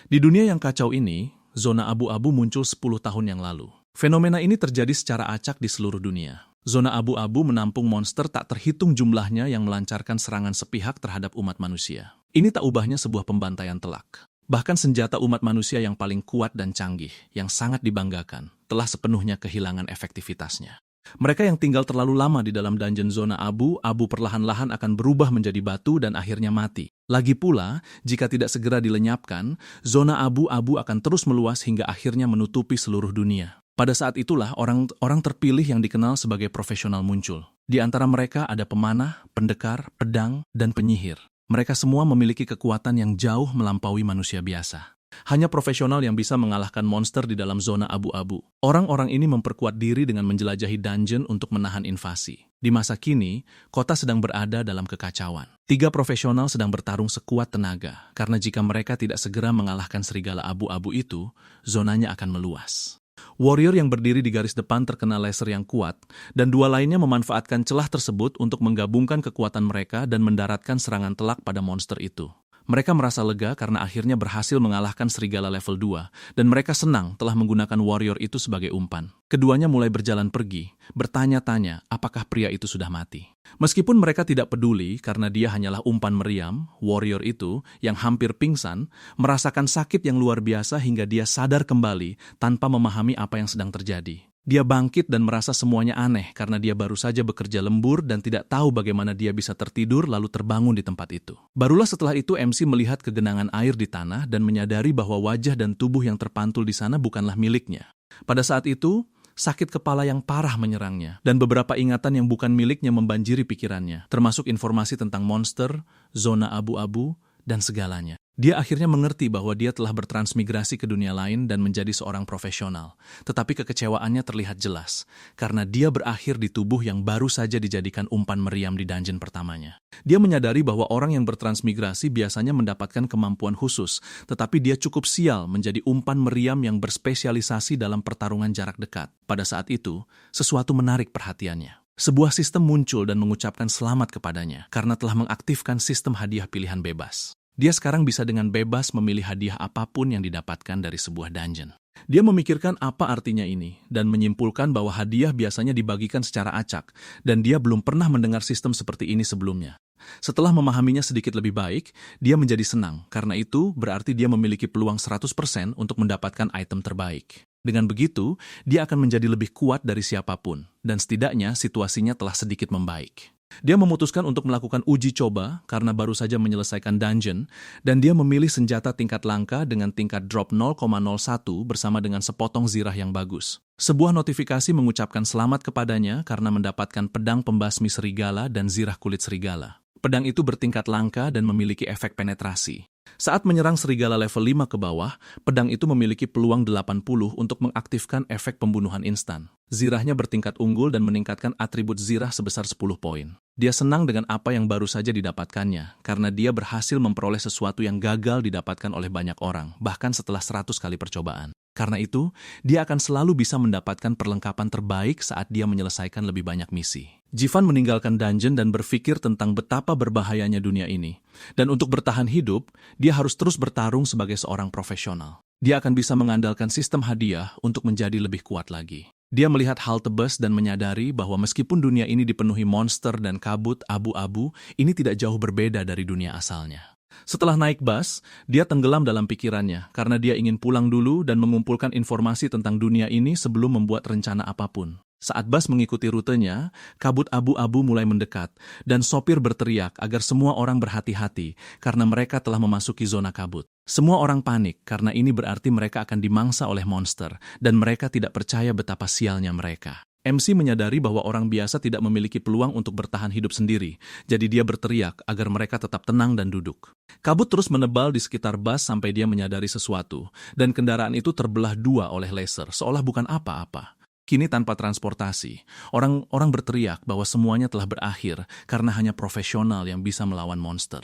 Di dunia yang kacau ini, zona abu-abu muncul 10 tahun yang lalu. Fenomena ini terjadi secara acak di seluruh dunia. Zona abu-abu menampung monster tak terhitung jumlahnya yang melancarkan serangan sepihak terhadap umat manusia. Ini tak ubahnya sebuah pembantaian telak. Bahkan senjata umat manusia yang paling kuat dan canggih, yang sangat dibanggakan, telah sepenuhnya kehilangan efektivitasnya. Mereka yang tinggal terlalu lama di dalam dungeon zona abu perlahan-lahan akan berubah menjadi batu dan akhirnya mati. Lagi pula, jika tidak segera dilenyapkan, zona abu-abu akan terus meluas hingga akhirnya menutupi seluruh dunia. Pada saat itulah orang terpilih yang dikenal sebagai profesional muncul. Di antara mereka ada pemanah, pendekar, pedang, dan penyihir. Mereka semua memiliki kekuatan yang jauh melampaui manusia biasa. Hanya profesional yang bisa mengalahkan monster di dalam zona abu-abu. Orang-orang ini memperkuat diri dengan menjelajahi dungeon untuk menahan invasi. Di masa kini, kota sedang berada dalam kekacauan. 3 profesional sedang bertarung sekuat tenaga, karena jika mereka tidak segera mengalahkan serigala abu-abu itu, zonanya akan meluas. Warrior yang berdiri di garis depan terkena laser yang kuat, dan 2 lainnya memanfaatkan celah tersebut untuk menggabungkan kekuatan mereka dan mendaratkan serangan telak pada monster itu. Mereka merasa lega karena akhirnya berhasil mengalahkan serigala level 2, dan mereka senang telah menggunakan warrior itu sebagai umpan. Keduanya mulai berjalan pergi, bertanya-tanya apakah pria itu sudah mati. Meskipun mereka tidak peduli karena dia hanyalah umpan meriam, warrior itu, yang hampir pingsan, merasakan sakit yang luar biasa hingga dia sadar kembali tanpa memahami apa yang sedang terjadi. Dia bangkit dan merasa semuanya aneh karena dia baru saja bekerja lembur dan tidak tahu bagaimana dia bisa tertidur lalu terbangun di tempat itu. Barulah setelah itu MC melihat kegenangan air di tanah dan menyadari bahwa wajah dan tubuh yang terpantul di sana bukanlah miliknya. Pada saat itu, sakit kepala yang parah menyerangnya dan beberapa ingatan yang bukan miliknya membanjiri pikirannya, termasuk informasi tentang monster, zona abu-abu, dan segalanya. Dia akhirnya mengerti bahwa dia telah bertransmigrasi ke dunia lain dan menjadi seorang profesional. Tetapi kekecewaannya terlihat jelas, karena dia berakhir di tubuh yang baru saja dijadikan umpan meriam di dungeon pertamanya. Dia menyadari bahwa orang yang bertransmigrasi biasanya mendapatkan kemampuan khusus, tetapi dia cukup sial menjadi umpan meriam yang berspesialisasi dalam pertarungan jarak dekat. Pada saat itu, sesuatu menarik perhatiannya. Sebuah sistem muncul dan mengucapkan selamat kepadanya, karena telah mengaktifkan sistem hadiah pilihan bebas. Dia sekarang bisa dengan bebas memilih hadiah apapun yang didapatkan dari sebuah dungeon. Dia memikirkan apa artinya ini, dan menyimpulkan bahwa hadiah biasanya dibagikan secara acak, dan dia belum pernah mendengar sistem seperti ini sebelumnya. Setelah memahaminya sedikit lebih baik, dia menjadi senang, karena itu berarti dia memiliki peluang 100% untuk mendapatkan item terbaik. Dengan begitu, dia akan menjadi lebih kuat dari siapapun, dan setidaknya situasinya telah sedikit membaik. Dia memutuskan untuk melakukan uji coba karena baru saja menyelesaikan dungeon, dan dia memilih senjata tingkat langka dengan tingkat drop 0,01 bersama dengan sepotong zirah yang bagus. Sebuah notifikasi mengucapkan selamat kepadanya karena mendapatkan pedang pembasmi serigala dan zirah kulit serigala. Pedang itu bertingkat langka dan memiliki efek penetrasi. Saat menyerang serigala level 5 ke bawah, pedang itu memiliki peluang 80 untuk mengaktifkan efek pembunuhan instan. Zirahnya bertingkat unggul dan meningkatkan atribut zirah sebesar 10 poin. Dia senang dengan apa yang baru saja didapatkannya, karena dia berhasil memperoleh sesuatu yang gagal didapatkan oleh banyak orang, bahkan setelah 100 kali percobaan. Karena itu, dia akan selalu bisa mendapatkan perlengkapan terbaik saat dia menyelesaikan lebih banyak misi. Jivan meninggalkan dungeon dan berpikir tentang betapa berbahayanya dunia ini. Dan untuk bertahan hidup, dia harus terus bertarung sebagai seorang profesional. Dia akan bisa mengandalkan sistem hadiah untuk menjadi lebih kuat lagi. Dia melihat halte bus dan menyadari bahwa meskipun dunia ini dipenuhi monster dan kabut abu-abu, ini tidak jauh berbeda dari dunia asalnya. Setelah naik bus, dia tenggelam dalam pikirannya karena dia ingin pulang dulu dan mengumpulkan informasi tentang dunia ini sebelum membuat rencana apapun. Saat bus mengikuti rutenya, kabut abu-abu mulai mendekat dan sopir berteriak agar semua orang berhati-hati karena mereka telah memasuki zona kabut. Semua orang panik karena ini berarti mereka akan dimangsa oleh monster dan mereka tidak percaya betapa sialnya mereka. MC menyadari bahwa orang biasa tidak memiliki peluang untuk bertahan hidup sendiri, jadi dia berteriak agar mereka tetap tenang dan duduk. Kabut terus menebal di sekitar bus sampai dia menyadari sesuatu, dan kendaraan itu terbelah 2 oleh laser, seolah bukan apa-apa. Kini tanpa transportasi, orang-orang berteriak bahwa semuanya telah berakhir karena hanya profesional yang bisa melawan monster.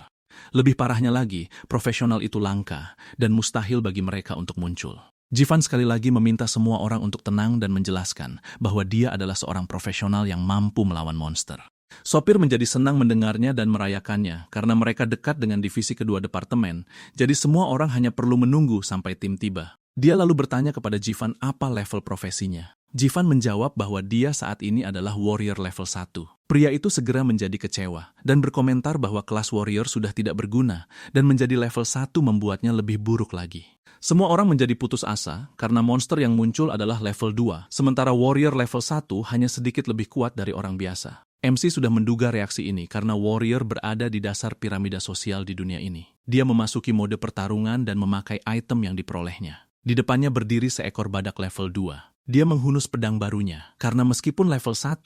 Lebih parahnya lagi, profesional itu langka dan mustahil bagi mereka untuk muncul. Jivan sekali lagi meminta semua orang untuk tenang dan menjelaskan bahwa dia adalah seorang profesional yang mampu melawan monster. Sopir menjadi senang mendengarnya dan merayakannya karena mereka dekat dengan divisi kedua departemen, jadi semua orang hanya perlu menunggu sampai tim tiba. Dia lalu bertanya kepada Jivan apa level profesinya. Jivan menjawab bahwa dia saat ini adalah warrior level 1. Pria itu segera menjadi kecewa dan berkomentar bahwa kelas warrior sudah tidak berguna dan menjadi level 1 membuatnya lebih buruk lagi. Semua orang menjadi putus asa karena monster yang muncul adalah level 2, sementara warrior level 1 hanya sedikit lebih kuat dari orang biasa. MC sudah menduga reaksi ini karena warrior berada di dasar piramida sosial di dunia ini. Dia memasuki mode pertarungan dan memakai item yang diperolehnya. Di depannya berdiri seekor badak level 2. Dia menghunus pedang barunya, karena meskipun level 1,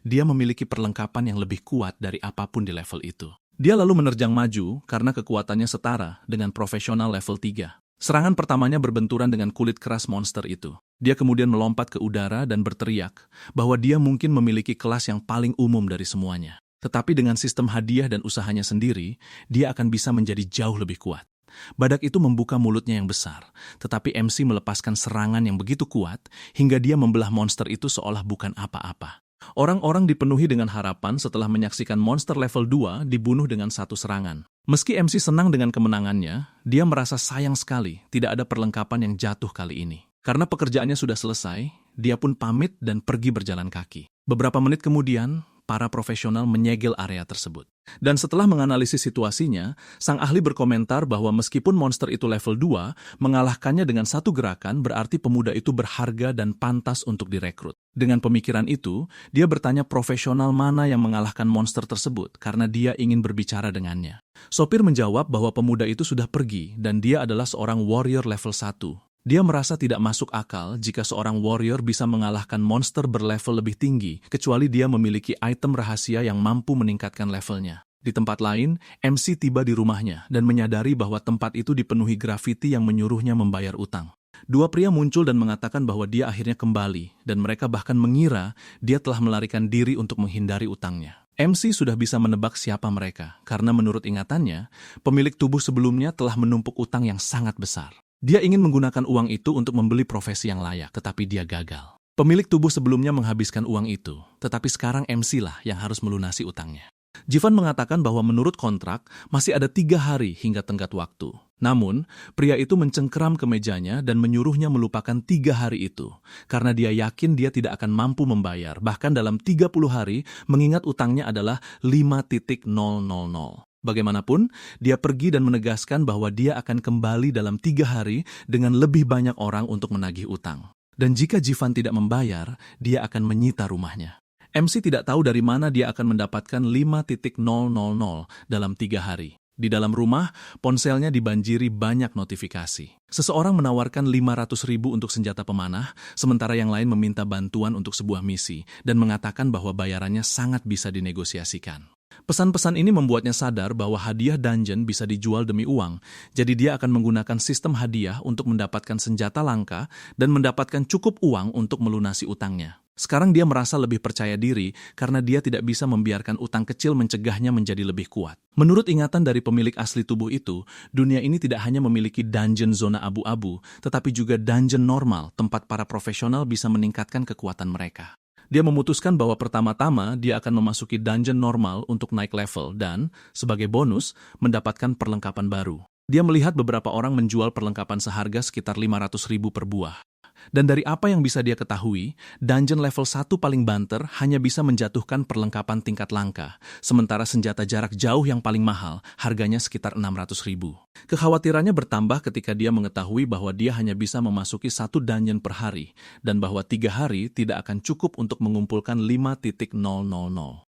dia memiliki perlengkapan yang lebih kuat dari apapun di level itu. Dia lalu menerjang maju karena kekuatannya setara dengan profesional level 3. Serangan pertamanya berbenturan dengan kulit keras monster itu. Dia kemudian melompat ke udara dan berteriak bahwa dia mungkin memiliki kelas yang paling umum dari semuanya. Tetapi dengan sistem hadiah dan usahanya sendiri, dia akan bisa menjadi jauh lebih kuat. Badak itu membuka mulutnya yang besar, tetapi MC melepaskan serangan yang begitu kuat hingga dia membelah monster itu seolah bukan apa-apa. Orang-orang dipenuhi dengan harapan setelah menyaksikan monster level 2 dibunuh dengan satu serangan. Meski MC senang dengan kemenangannya, dia merasa sayang sekali tidak ada perlengkapan yang jatuh kali ini. Karena pekerjaannya sudah selesai, dia pun pamit dan pergi berjalan kaki. Beberapa menit kemudian, para profesional menyegel area tersebut. Dan setelah menganalisis situasinya, sang ahli berkomentar bahwa meskipun monster itu level 2, mengalahkannya dengan satu gerakan berarti pemuda itu berharga dan pantas untuk direkrut. Dengan pemikiran itu, dia bertanya profesional mana yang mengalahkan monster tersebut karena dia ingin berbicara dengannya. Sopir menjawab bahwa pemuda itu sudah pergi dan dia adalah seorang warrior level 1. Dia merasa tidak masuk akal jika seorang warrior bisa mengalahkan monster berlevel lebih tinggi, kecuali dia memiliki item rahasia yang mampu meningkatkan levelnya. Di tempat lain, MC tiba di rumahnya dan menyadari bahwa tempat itu dipenuhi grafiti yang menyuruhnya membayar utang. Dua pria muncul dan mengatakan bahwa dia akhirnya kembali, dan mereka bahkan mengira dia telah melarikan diri untuk menghindari utangnya. MC sudah bisa menebak siapa mereka, karena menurut ingatannya, pemilik tubuh sebelumnya telah menumpuk utang yang sangat besar. Dia ingin menggunakan uang itu untuk membeli profesi yang layak, tetapi dia gagal. Pemilik tubuh sebelumnya menghabiskan uang itu, tetapi sekarang MC lah yang harus melunasi utangnya. Jivan mengatakan bahwa menurut kontrak, masih ada 3 hari hingga tenggat waktu. Namun, pria itu mencengkeram ke mejanya dan menyuruhnya melupakan 3 hari itu, karena dia yakin dia tidak akan mampu membayar, bahkan dalam 30 hari, mengingat utangnya adalah 5.000. Bagaimanapun, dia pergi dan menegaskan bahwa dia akan kembali dalam 3 hari dengan lebih banyak orang untuk menagih utang. Dan jika Jivan tidak membayar, dia akan menyita rumahnya. MC tidak tahu dari mana dia akan mendapatkan 5.000 dalam 3 hari. Di dalam rumah, ponselnya dibanjiri banyak notifikasi. Seseorang menawarkan 500.000 untuk senjata pemanah, sementara yang lain meminta bantuan untuk sebuah misi dan mengatakan bahwa bayarannya sangat bisa dinegosiasikan. Pesan-pesan ini membuatnya sadar bahwa hadiah dungeon bisa dijual demi uang, jadi dia akan menggunakan sistem hadiah untuk mendapatkan senjata langka dan mendapatkan cukup uang untuk melunasi utangnya. Sekarang dia merasa lebih percaya diri karena dia tidak bisa membiarkan utang kecil mencegahnya menjadi lebih kuat. Menurut ingatan dari pemilik asli tubuh itu, dunia ini tidak hanya memiliki dungeon zona abu-abu, tetapi juga dungeon normal tempat para profesional bisa meningkatkan kekuatan mereka. Dia memutuskan bahwa pertama-tama dia akan memasuki dungeon normal untuk naik level dan, sebagai bonus, mendapatkan perlengkapan baru. Dia melihat beberapa orang menjual perlengkapan seharga sekitar 500.000 per buah. Dan dari apa yang bisa dia ketahui, dungeon level 1 paling banter hanya bisa menjatuhkan perlengkapan tingkat langka, sementara senjata jarak jauh yang paling mahal harganya sekitar 600.000. Kekhawatirannya bertambah ketika dia mengetahui bahwa dia hanya bisa memasuki 1 dungeon per hari, dan bahwa 3 hari tidak akan cukup untuk mengumpulkan 5.000.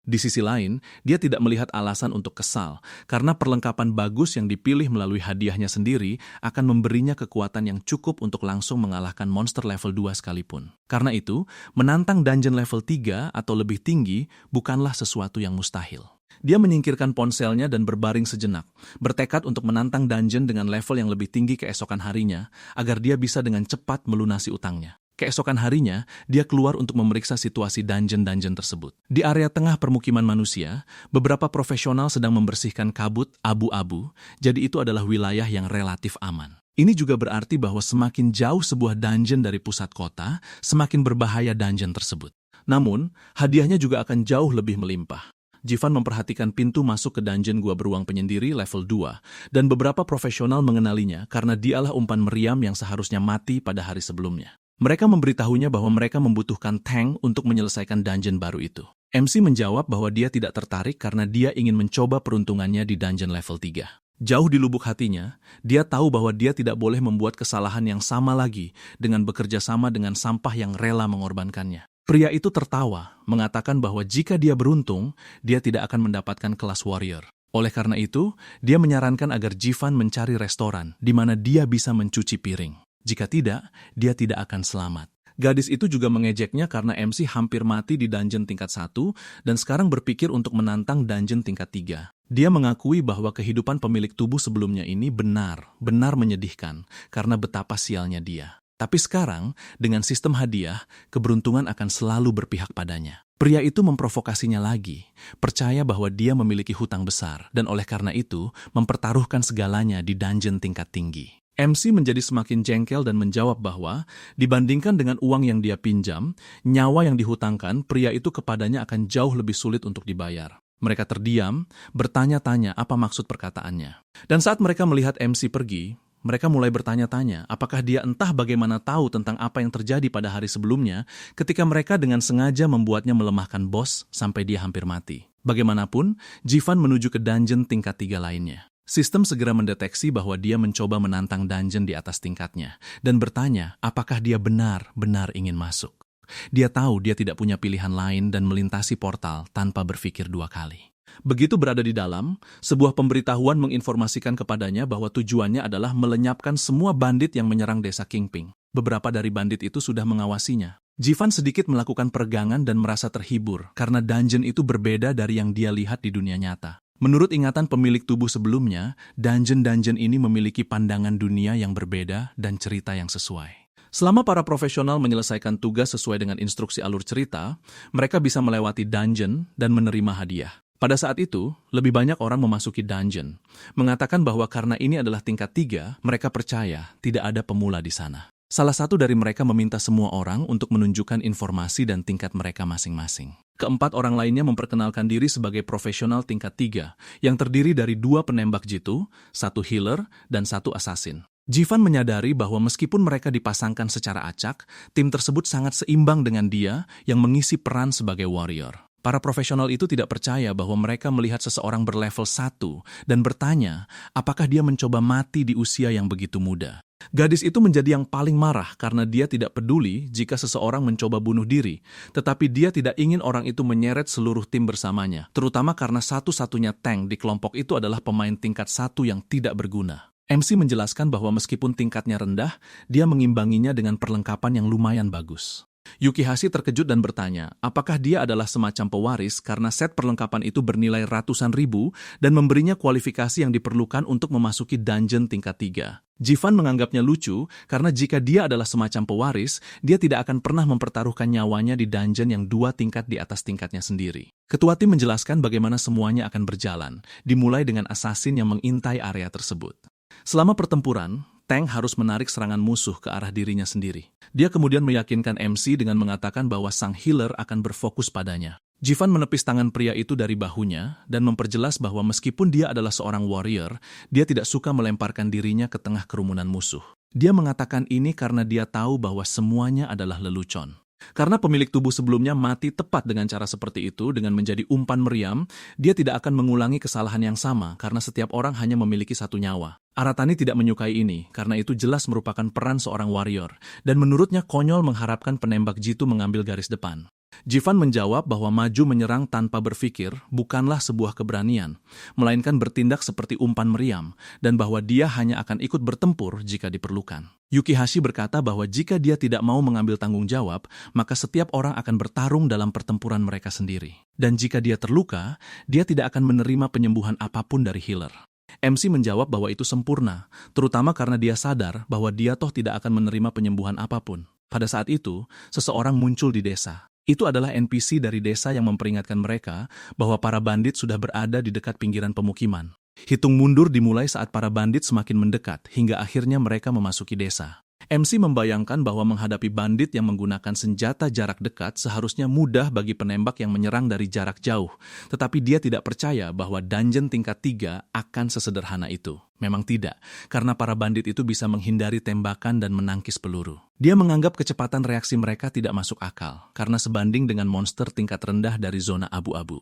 Di sisi lain, dia tidak melihat alasan untuk kesal, karena perlengkapan bagus yang dipilih melalui hadiahnya sendiri akan memberinya kekuatan yang cukup untuk langsung mengalahkan monster level 2 sekalipun. Karena itu, menantang dungeon level 3 atau lebih tinggi bukanlah sesuatu yang mustahil. Dia menyingkirkan ponselnya dan berbaring sejenak, bertekad untuk menantang dungeon dengan level yang lebih tinggi keesokan harinya, agar dia bisa dengan cepat melunasi utangnya. Keesokan harinya, dia keluar untuk memeriksa situasi dungeon-dungeon tersebut. Di area tengah permukiman manusia, beberapa profesional sedang membersihkan kabut abu-abu, jadi itu adalah wilayah yang relatif aman. Ini juga berarti bahwa semakin jauh sebuah dungeon dari pusat kota, semakin berbahaya dungeon tersebut. Namun, hadiahnya juga akan jauh lebih melimpah. Jivan memperhatikan pintu masuk ke dungeon gua beruang penyendiri level 2, dan beberapa profesional mengenalinya karena dialah umpan meriam yang seharusnya mati pada hari sebelumnya. Mereka memberitahunya bahwa mereka membutuhkan tank untuk menyelesaikan dungeon baru itu. MC menjawab bahwa dia tidak tertarik karena dia ingin mencoba peruntungannya di dungeon level 3. Jauh di lubuk hatinya, dia tahu bahwa dia tidak boleh membuat kesalahan yang sama lagi dengan bekerja sama dengan sampah yang rela mengorbankannya. Pria itu tertawa, mengatakan bahwa jika dia beruntung, dia tidak akan mendapatkan kelas warrior. Oleh karena itu, dia menyarankan agar Jivan mencari restoran di mana dia bisa mencuci piring. Jika tidak, dia tidak akan selamat. Gadis itu juga mengejeknya karena MC hampir mati di dungeon tingkat 1 dan sekarang berpikir untuk menantang dungeon tingkat 3. Dia mengakui bahwa kehidupan pemilik tubuh sebelumnya ini benar menyedihkan karena betapa sialnya dia. Tapi sekarang, dengan sistem hadiah, keberuntungan akan selalu berpihak padanya. Pria itu memprovokasinya lagi, percaya bahwa dia memiliki hutang besar dan oleh karena itu mempertaruhkan segalanya di dungeon tingkat tinggi. MC menjadi semakin jengkel dan menjawab bahwa dibandingkan dengan uang yang dia pinjam, nyawa yang dihutangkan pria itu kepadanya akan jauh lebih sulit untuk dibayar. Mereka terdiam, bertanya-tanya apa maksud perkataannya. Dan saat mereka melihat MC pergi, mereka mulai bertanya-tanya apakah dia entah bagaimana tahu tentang apa yang terjadi pada hari sebelumnya ketika mereka dengan sengaja membuatnya melemahkan bos sampai dia hampir mati. Bagaimanapun, Jivan menuju ke dungeon tingkat 3 lainnya. Sistem segera mendeteksi bahwa dia mencoba menantang dungeon di atas tingkatnya dan bertanya apakah dia benar-benar ingin masuk. Dia tahu dia tidak punya pilihan lain dan melintasi portal tanpa berpikir 2 kali. Begitu berada di dalam, sebuah pemberitahuan menginformasikan kepadanya bahwa tujuannya adalah melenyapkan semua bandit yang menyerang desa Kingping. Beberapa dari bandit itu sudah mengawasinya. Jivan sedikit melakukan peregangan dan merasa terhibur karena dungeon itu berbeda dari yang dia lihat di dunia nyata. Menurut ingatan pemilik tubuh sebelumnya, dungeon-dungeon ini memiliki pandangan dunia yang berbeda dan cerita yang sesuai. Selama para profesional menyelesaikan tugas sesuai dengan instruksi alur cerita, mereka bisa melewati dungeon dan menerima hadiah. Pada saat itu, lebih banyak orang memasuki dungeon, mengatakan bahwa karena ini adalah tingkat 3, mereka percaya tidak ada pemula di sana. Salah satu dari mereka meminta semua orang untuk menunjukkan informasi dan tingkat mereka masing-masing. Keempat orang lainnya memperkenalkan diri sebagai profesional tingkat 3, yang terdiri dari 2 penembak jitu, 1 healer, dan 1 assassin. Jivan menyadari bahwa meskipun mereka dipasangkan secara acak, tim tersebut sangat seimbang dengan dia yang mengisi peran sebagai warrior. Para profesional itu tidak percaya bahwa mereka melihat seseorang berlevel 1 dan bertanya apakah dia mencoba mati di usia yang begitu muda. Gadis itu menjadi yang paling marah karena dia tidak peduli jika seseorang mencoba bunuh diri, tetapi dia tidak ingin orang itu menyeret seluruh tim bersamanya, terutama karena satu-satunya tank di kelompok itu adalah pemain tingkat 1 yang tidak berguna. MC menjelaskan bahwa meskipun tingkatnya rendah, dia mengimbanginya dengan perlengkapan yang lumayan bagus. Yukihashi terkejut dan bertanya, apakah dia adalah semacam pewaris karena set perlengkapan itu bernilai ratusan ribu dan memberinya kualifikasi yang diperlukan untuk memasuki dungeon tingkat 3. Jivan menganggapnya lucu karena jika dia adalah semacam pewaris, dia tidak akan pernah mempertaruhkan nyawanya di dungeon yang 2 tingkat di atas tingkatnya sendiri. Ketua tim menjelaskan bagaimana semuanya akan berjalan, dimulai dengan assassin yang mengintai area tersebut. Selama pertempuran, tank harus menarik serangan musuh ke arah dirinya sendiri. Dia kemudian meyakinkan MC dengan mengatakan bahwa sang healer akan berfokus padanya. Jivan menepis tangan pria itu dari bahunya dan memperjelas bahwa meskipun dia adalah seorang warrior, dia tidak suka melemparkan dirinya ke tengah kerumunan musuh. Dia mengatakan ini karena dia tahu bahwa semuanya adalah lelucon. Karena pemilik tubuh sebelumnya mati tepat dengan cara seperti itu dengan menjadi umpan meriam, dia tidak akan mengulangi kesalahan yang sama karena setiap orang hanya memiliki 1 nyawa. Aratani tidak menyukai ini karena itu jelas merupakan peran seorang warrior dan menurutnya konyol mengharapkan penembak jitu mengambil garis depan. Jivan menjawab bahwa maju menyerang tanpa berpikir bukanlah sebuah keberanian, melainkan bertindak seperti umpan meriam dan bahwa dia hanya akan ikut bertempur jika diperlukan. Yukihashi berkata bahwa jika dia tidak mau mengambil tanggung jawab, maka setiap orang akan bertarung dalam pertempuran mereka sendiri. Dan jika dia terluka, dia tidak akan menerima penyembuhan apapun dari healer. MC menjawab bahwa itu sempurna, terutama karena dia sadar bahwa dia toh tidak akan menerima penyembuhan apapun. Pada saat itu, seseorang muncul di desa. Itu adalah NPC dari desa yang memperingatkan mereka bahwa para bandit sudah berada di dekat pinggiran pemukiman. Hitung mundur dimulai saat para bandit semakin mendekat hingga akhirnya mereka memasuki desa. MC membayangkan bahwa menghadapi bandit yang menggunakan senjata jarak dekat seharusnya mudah bagi penembak yang menyerang dari jarak jauh, tetapi dia tidak percaya bahwa dungeon tingkat 3 akan sesederhana itu. Memang tidak, karena para bandit itu bisa menghindari tembakan dan menangkis peluru. Dia menganggap kecepatan reaksi mereka tidak masuk akal, karena sebanding dengan monster tingkat rendah dari zona abu-abu.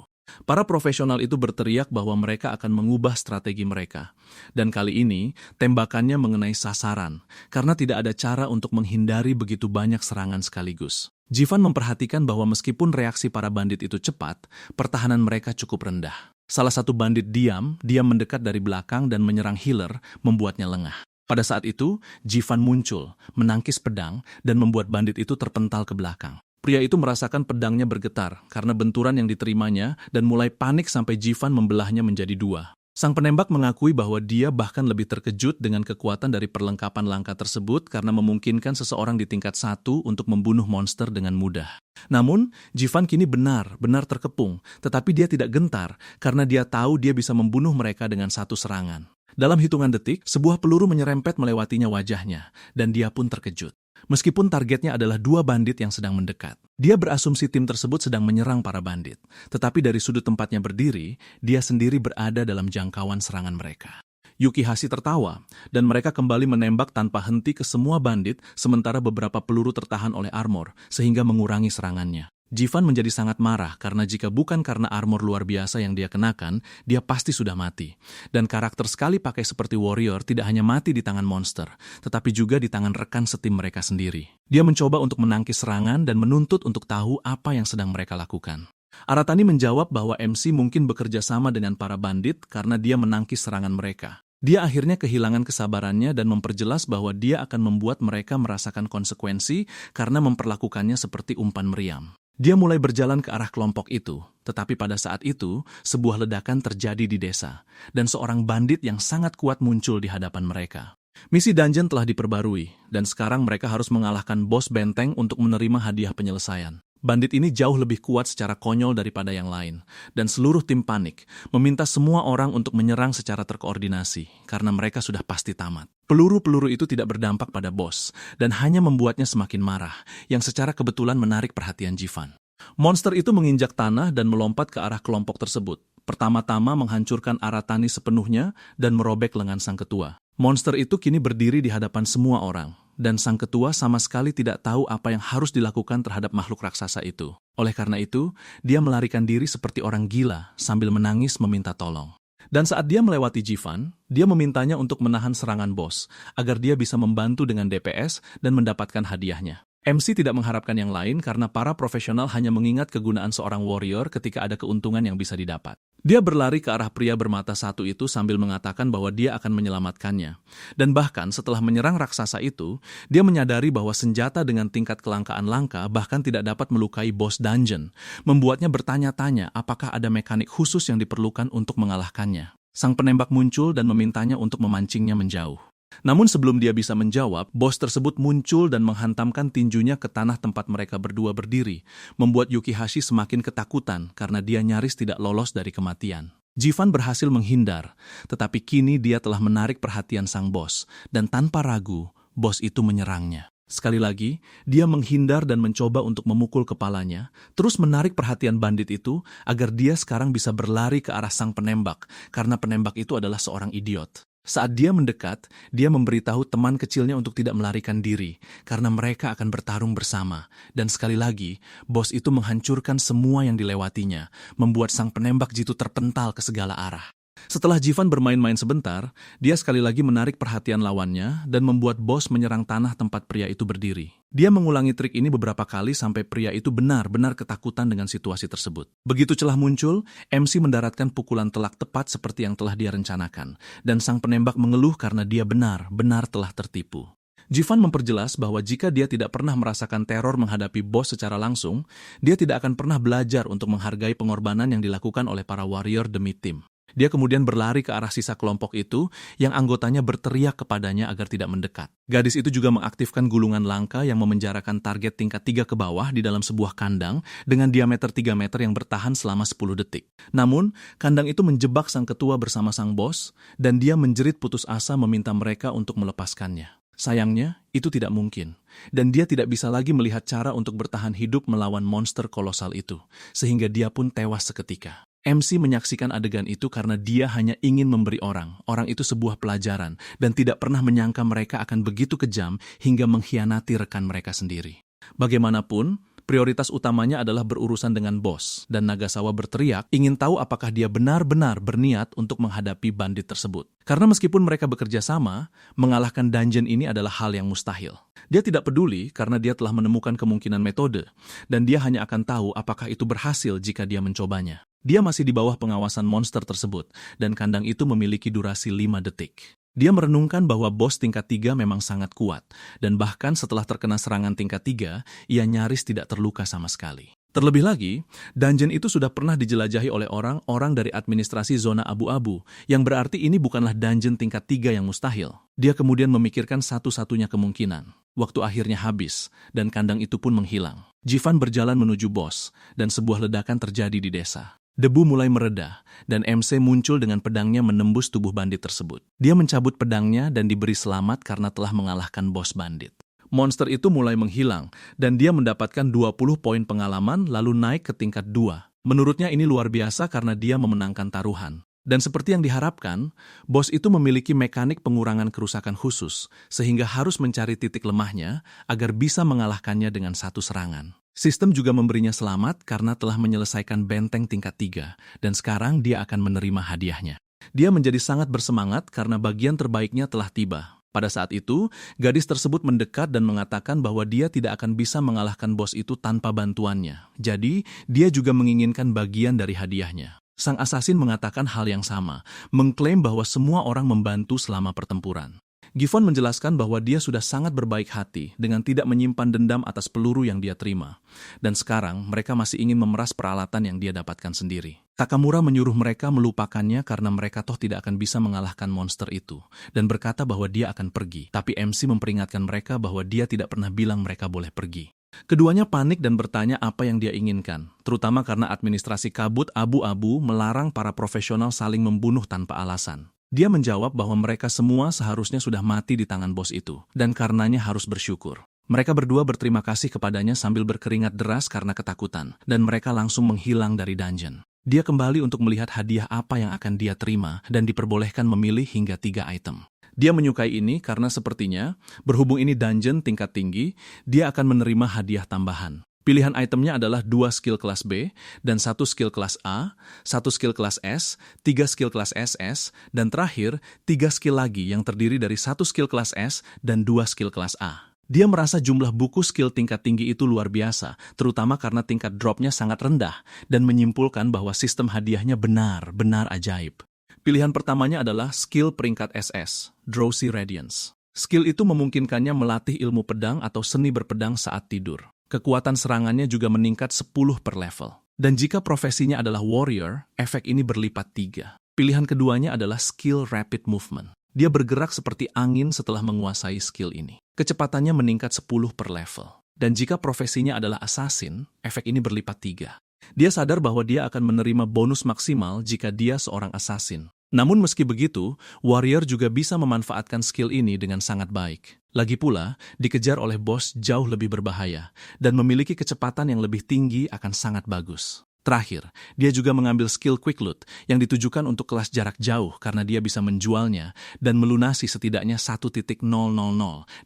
Para profesional itu berteriak bahwa mereka akan mengubah strategi mereka. Dan kali ini, tembakannya mengenai sasaran, karena tidak ada cara untuk menghindari begitu banyak serangan sekaligus. Jivan memperhatikan bahwa meskipun reaksi para bandit itu cepat, pertahanan mereka cukup rendah. Salah satu bandit diam mendekat dari belakang dan menyerang healer, membuatnya lengah. Pada saat itu, Jivan muncul, menangkis pedang, dan membuat bandit itu terpental ke belakang. Pria itu merasakan pedangnya bergetar karena benturan yang diterimanya dan mulai panik sampai Jivan membelahnya menjadi 2. Sang penembak mengakui bahwa dia bahkan lebih terkejut dengan kekuatan dari perlengkapan langka tersebut karena memungkinkan seseorang di tingkat 1 untuk membunuh monster dengan mudah. Namun, Jivan kini benar-benar terkepung, tetapi dia tidak gentar karena dia tahu dia bisa membunuh mereka dengan satu serangan. Dalam hitungan detik, sebuah peluru menyerempet melewatinya wajahnya, dan dia pun terkejut. Meskipun targetnya adalah 2 bandit yang sedang mendekat. Dia berasumsi tim tersebut sedang menyerang para bandit. Tetapi dari sudut tempatnya berdiri, dia sendiri berada dalam jangkauan serangan mereka. Yukihashi tertawa, dan mereka kembali menembak tanpa henti ke semua bandit, sementara beberapa peluru tertahan oleh armor, sehingga mengurangi serangannya. Jivan menjadi sangat marah karena jika bukan karena armor luar biasa yang dia kenakan, dia pasti sudah mati. Dan karakter sekali pakai seperti warrior tidak hanya mati di tangan monster, tetapi juga di tangan rekan setim mereka sendiri. Dia mencoba untuk menangkis serangan dan menuntut untuk tahu apa yang sedang mereka lakukan. Aratani menjawab bahwa MC mungkin bekerja sama dengan para bandit karena dia menangkis serangan mereka. Dia akhirnya kehilangan kesabarannya dan memperjelas bahwa dia akan membuat mereka merasakan konsekuensi karena memperlakukannya seperti umpan meriam. Dia mulai berjalan ke arah kelompok itu, tetapi pada saat itu, sebuah ledakan terjadi di desa, dan seorang bandit yang sangat kuat muncul di hadapan mereka. Misi dungeon telah diperbarui, dan sekarang mereka harus mengalahkan bos benteng untuk menerima hadiah penyelesaian. Bandit ini jauh lebih kuat secara konyol daripada yang lain, dan seluruh tim panik, meminta semua orang untuk menyerang secara terkoordinasi, karena mereka sudah pasti tamat. Peluru-peluru itu tidak berdampak pada bos, dan hanya membuatnya semakin marah, yang secara kebetulan menarik perhatian Jivan. Monster itu menginjak tanah dan melompat ke arah kelompok tersebut. Pertama-tama menghancurkan Aratani sepenuhnya dan merobek lengan sang ketua. Monster itu kini berdiri di hadapan semua orang, dan sang ketua sama sekali tidak tahu apa yang harus dilakukan terhadap makhluk raksasa itu. Oleh karena itu, dia melarikan diri seperti orang gila sambil menangis meminta tolong. Dan saat dia melewati Jivan, dia memintanya untuk menahan serangan bos, agar dia bisa membantu dengan DPS dan mendapatkan hadiahnya. MC tidak mengharapkan yang lain karena para profesional hanya mengingat kegunaan seorang warrior ketika ada keuntungan yang bisa didapat. Dia berlari ke arah pria bermata satu itu sambil mengatakan bahwa dia akan menyelamatkannya. Dan bahkan setelah menyerang raksasa itu, dia menyadari bahwa senjata dengan tingkat kelangkaan langka bahkan tidak dapat melukai bos dungeon, membuatnya bertanya-tanya apakah ada mekanik khusus yang diperlukan untuk mengalahkannya. Sang penembak muncul dan memintanya untuk memancingnya menjauh. Namun sebelum dia bisa menjawab, bos tersebut muncul dan menghantamkan tinjunya ke tanah tempat mereka berdua berdiri, membuat Yukihashi semakin ketakutan karena dia nyaris tidak lolos dari kematian. Jivan berhasil menghindar, tetapi kini dia telah menarik perhatian sang bos, dan tanpa ragu, bos itu menyerangnya. Sekali lagi, dia menghindar dan mencoba untuk memukul kepalanya, terus menarik perhatian bandit itu agar dia sekarang bisa berlari ke arah sang penembak, karena penembak itu adalah seorang idiot. Saat dia mendekat, dia memberitahu teman kecilnya untuk tidak melarikan diri, karena mereka akan bertarung bersama. Dan sekali lagi, bos itu menghancurkan semua yang dilewatinya, membuat sang penembak jitu terpental ke segala arah. Setelah Jivan bermain-main sebentar, dia sekali lagi menarik perhatian lawannya dan membuat bos menyerang tanah tempat pria itu berdiri. Dia mengulangi trik ini beberapa kali sampai pria itu benar-benar ketakutan dengan situasi tersebut. Begitu celah muncul, MC mendaratkan pukulan telak tepat seperti yang telah dia rencanakan, dan sang penembak mengeluh karena dia benar-benar telah tertipu. Jivan memperjelas bahwa jika dia tidak pernah merasakan teror menghadapi bos secara langsung, dia tidak akan pernah belajar untuk menghargai pengorbanan yang dilakukan oleh para warrior demi tim. Dia kemudian berlari ke arah sisa kelompok itu yang anggotanya berteriak kepadanya agar tidak mendekat. Gadis itu juga mengaktifkan gulungan langka yang memenjarakan target tingkat 3 ke bawah di dalam sebuah kandang dengan diameter 3 meter yang bertahan selama 10 detik. Namun, kandang itu menjebak sang ketua bersama sang bos dan dia menjerit putus asa meminta mereka untuk melepaskannya. Sayangnya, itu tidak mungkin. Dan dia tidak bisa lagi melihat cara untuk bertahan hidup melawan monster kolosal itu, sehingga dia pun tewas seketika. MC menyaksikan adegan itu karena dia hanya ingin memberi orang itu sebuah pelajaran, dan tidak pernah menyangka mereka akan begitu kejam hingga mengkhianati rekan mereka sendiri. Bagaimanapun, prioritas utamanya adalah berurusan dengan bos, dan Nagasawa berteriak ingin tahu apakah dia benar-benar berniat untuk menghadapi bandit tersebut. Karena meskipun mereka bekerja sama, mengalahkan dungeon ini adalah hal yang mustahil. Dia tidak peduli karena dia telah menemukan kemungkinan metode, dan dia hanya akan tahu apakah itu berhasil jika dia mencobanya. Dia masih di bawah pengawasan monster tersebut, dan kandang itu memiliki durasi 5 detik. Dia merenungkan bahwa bos tingkat 3 memang sangat kuat, dan bahkan setelah terkena serangan tingkat 3, ia nyaris tidak terluka sama sekali. Terlebih lagi, dungeon itu sudah pernah dijelajahi oleh orang-orang dari administrasi zona abu-abu, yang berarti ini bukanlah dungeon tingkat 3 yang mustahil. Dia kemudian memikirkan satu-satunya kemungkinan. Waktu akhirnya habis, dan kandang itu pun menghilang. Jivan berjalan menuju bos, dan sebuah ledakan terjadi di desa. Debu mulai mereda, dan MC muncul dengan pedangnya menembus tubuh bandit tersebut. Dia mencabut pedangnya dan diberi selamat karena telah mengalahkan bos bandit. Monster itu mulai menghilang, dan dia mendapatkan 20 poin pengalaman lalu naik ke tingkat 2. Menurutnya ini luar biasa karena dia memenangkan taruhan. Dan seperti yang diharapkan, bos itu memiliki mekanik pengurangan kerusakan khusus, sehingga harus mencari titik lemahnya agar bisa mengalahkannya dengan satu serangan. Sistem juga memberinya selamat karena telah menyelesaikan benteng tingkat 3, dan sekarang dia akan menerima hadiahnya. Dia menjadi sangat bersemangat karena bagian terbaiknya telah tiba. Pada saat itu, gadis tersebut mendekat dan mengatakan bahwa dia tidak akan bisa mengalahkan bos itu tanpa bantuannya. Jadi, dia juga menginginkan bagian dari hadiahnya. Sang asasin mengatakan hal yang sama, mengklaim bahwa semua orang membantu selama pertempuran. Gifon menjelaskan bahwa dia sudah sangat berbaik hati dengan tidak menyimpan dendam atas peluru yang dia terima. Dan sekarang mereka masih ingin memeras peralatan yang dia dapatkan sendiri. Takamura menyuruh mereka melupakannya karena mereka toh tidak akan bisa mengalahkan monster itu, dan berkata bahwa dia akan pergi. Tapi MC memperingatkan mereka bahwa dia tidak pernah bilang mereka boleh pergi. Keduanya panik dan bertanya apa yang dia inginkan, terutama karena administrasi kabut abu-abu melarang para profesional saling membunuh tanpa alasan. Dia menjawab bahwa mereka semua seharusnya sudah mati di tangan bos itu, dan karenanya harus bersyukur. Mereka berdua berterima kasih kepadanya sambil berkeringat deras karena ketakutan, dan mereka langsung menghilang dari dungeon. Dia kembali untuk melihat hadiah apa yang akan dia terima, dan diperbolehkan memilih hingga 3 item. Dia menyukai ini karena sepertinya, berhubung ini dungeon tingkat tinggi, dia akan menerima hadiah tambahan. Pilihan itemnya adalah 2 skill kelas B, dan 1 skill kelas A, 1 skill kelas S, 3 skill kelas SS, dan terakhir 3 skill lagi yang terdiri dari 1 skill kelas S dan 2 skill kelas A. Dia merasa jumlah buku skill tingkat tinggi itu luar biasa, terutama karena tingkat dropnya sangat rendah, dan menyimpulkan bahwa sistem hadiahnya benar-benar ajaib. Pilihan pertamanya adalah skill peringkat SS, Drowsy Radiance. Skill itu memungkinkannya melatih ilmu pedang atau seni berpedang saat tidur. Kekuatan serangannya juga meningkat 10 per level. Dan jika profesinya adalah warrior, efek ini berlipat 3. Pilihan keduanya adalah skill rapid movement. Dia bergerak seperti angin setelah menguasai skill ini. Kecepatannya meningkat 10 per level. Dan jika profesinya adalah assassin, efek ini berlipat 3. Dia sadar bahwa dia akan menerima bonus maksimal jika dia seorang assassin. Namun meski begitu, warrior juga bisa memanfaatkan skill ini dengan sangat baik. Lagi pula, dikejar oleh bos jauh lebih berbahaya, dan memiliki kecepatan yang lebih tinggi akan sangat bagus. Terakhir, dia juga mengambil skill quick loot yang ditujukan untuk kelas jarak jauh karena dia bisa menjualnya dan melunasi setidaknya 1.000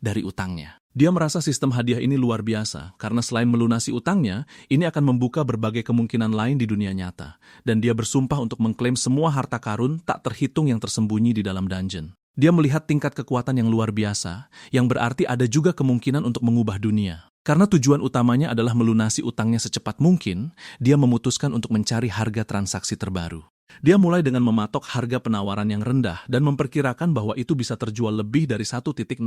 dari utangnya. Dia merasa sistem hadiah ini luar biasa karena selain melunasi utangnya, ini akan membuka berbagai kemungkinan lain di dunia nyata. Dan dia bersumpah untuk mengklaim semua harta karun tak terhitung yang tersembunyi di dalam dungeon. Dia melihat tingkat kekuatan yang luar biasa, yang berarti ada juga kemungkinan untuk mengubah dunia. Karena tujuan utamanya adalah melunasi utangnya secepat mungkin, dia memutuskan untuk mencari harga transaksi terbaru. Dia mulai dengan mematok harga penawaran yang rendah dan memperkirakan bahwa itu bisa terjual lebih dari 1.000.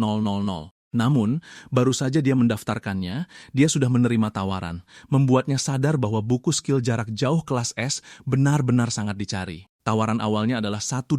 Namun, baru saja dia mendaftarkannya, dia sudah menerima tawaran, membuatnya sadar bahwa buku skill jarak jauh kelas S benar-benar sangat dicari. Tawaran awalnya adalah 120,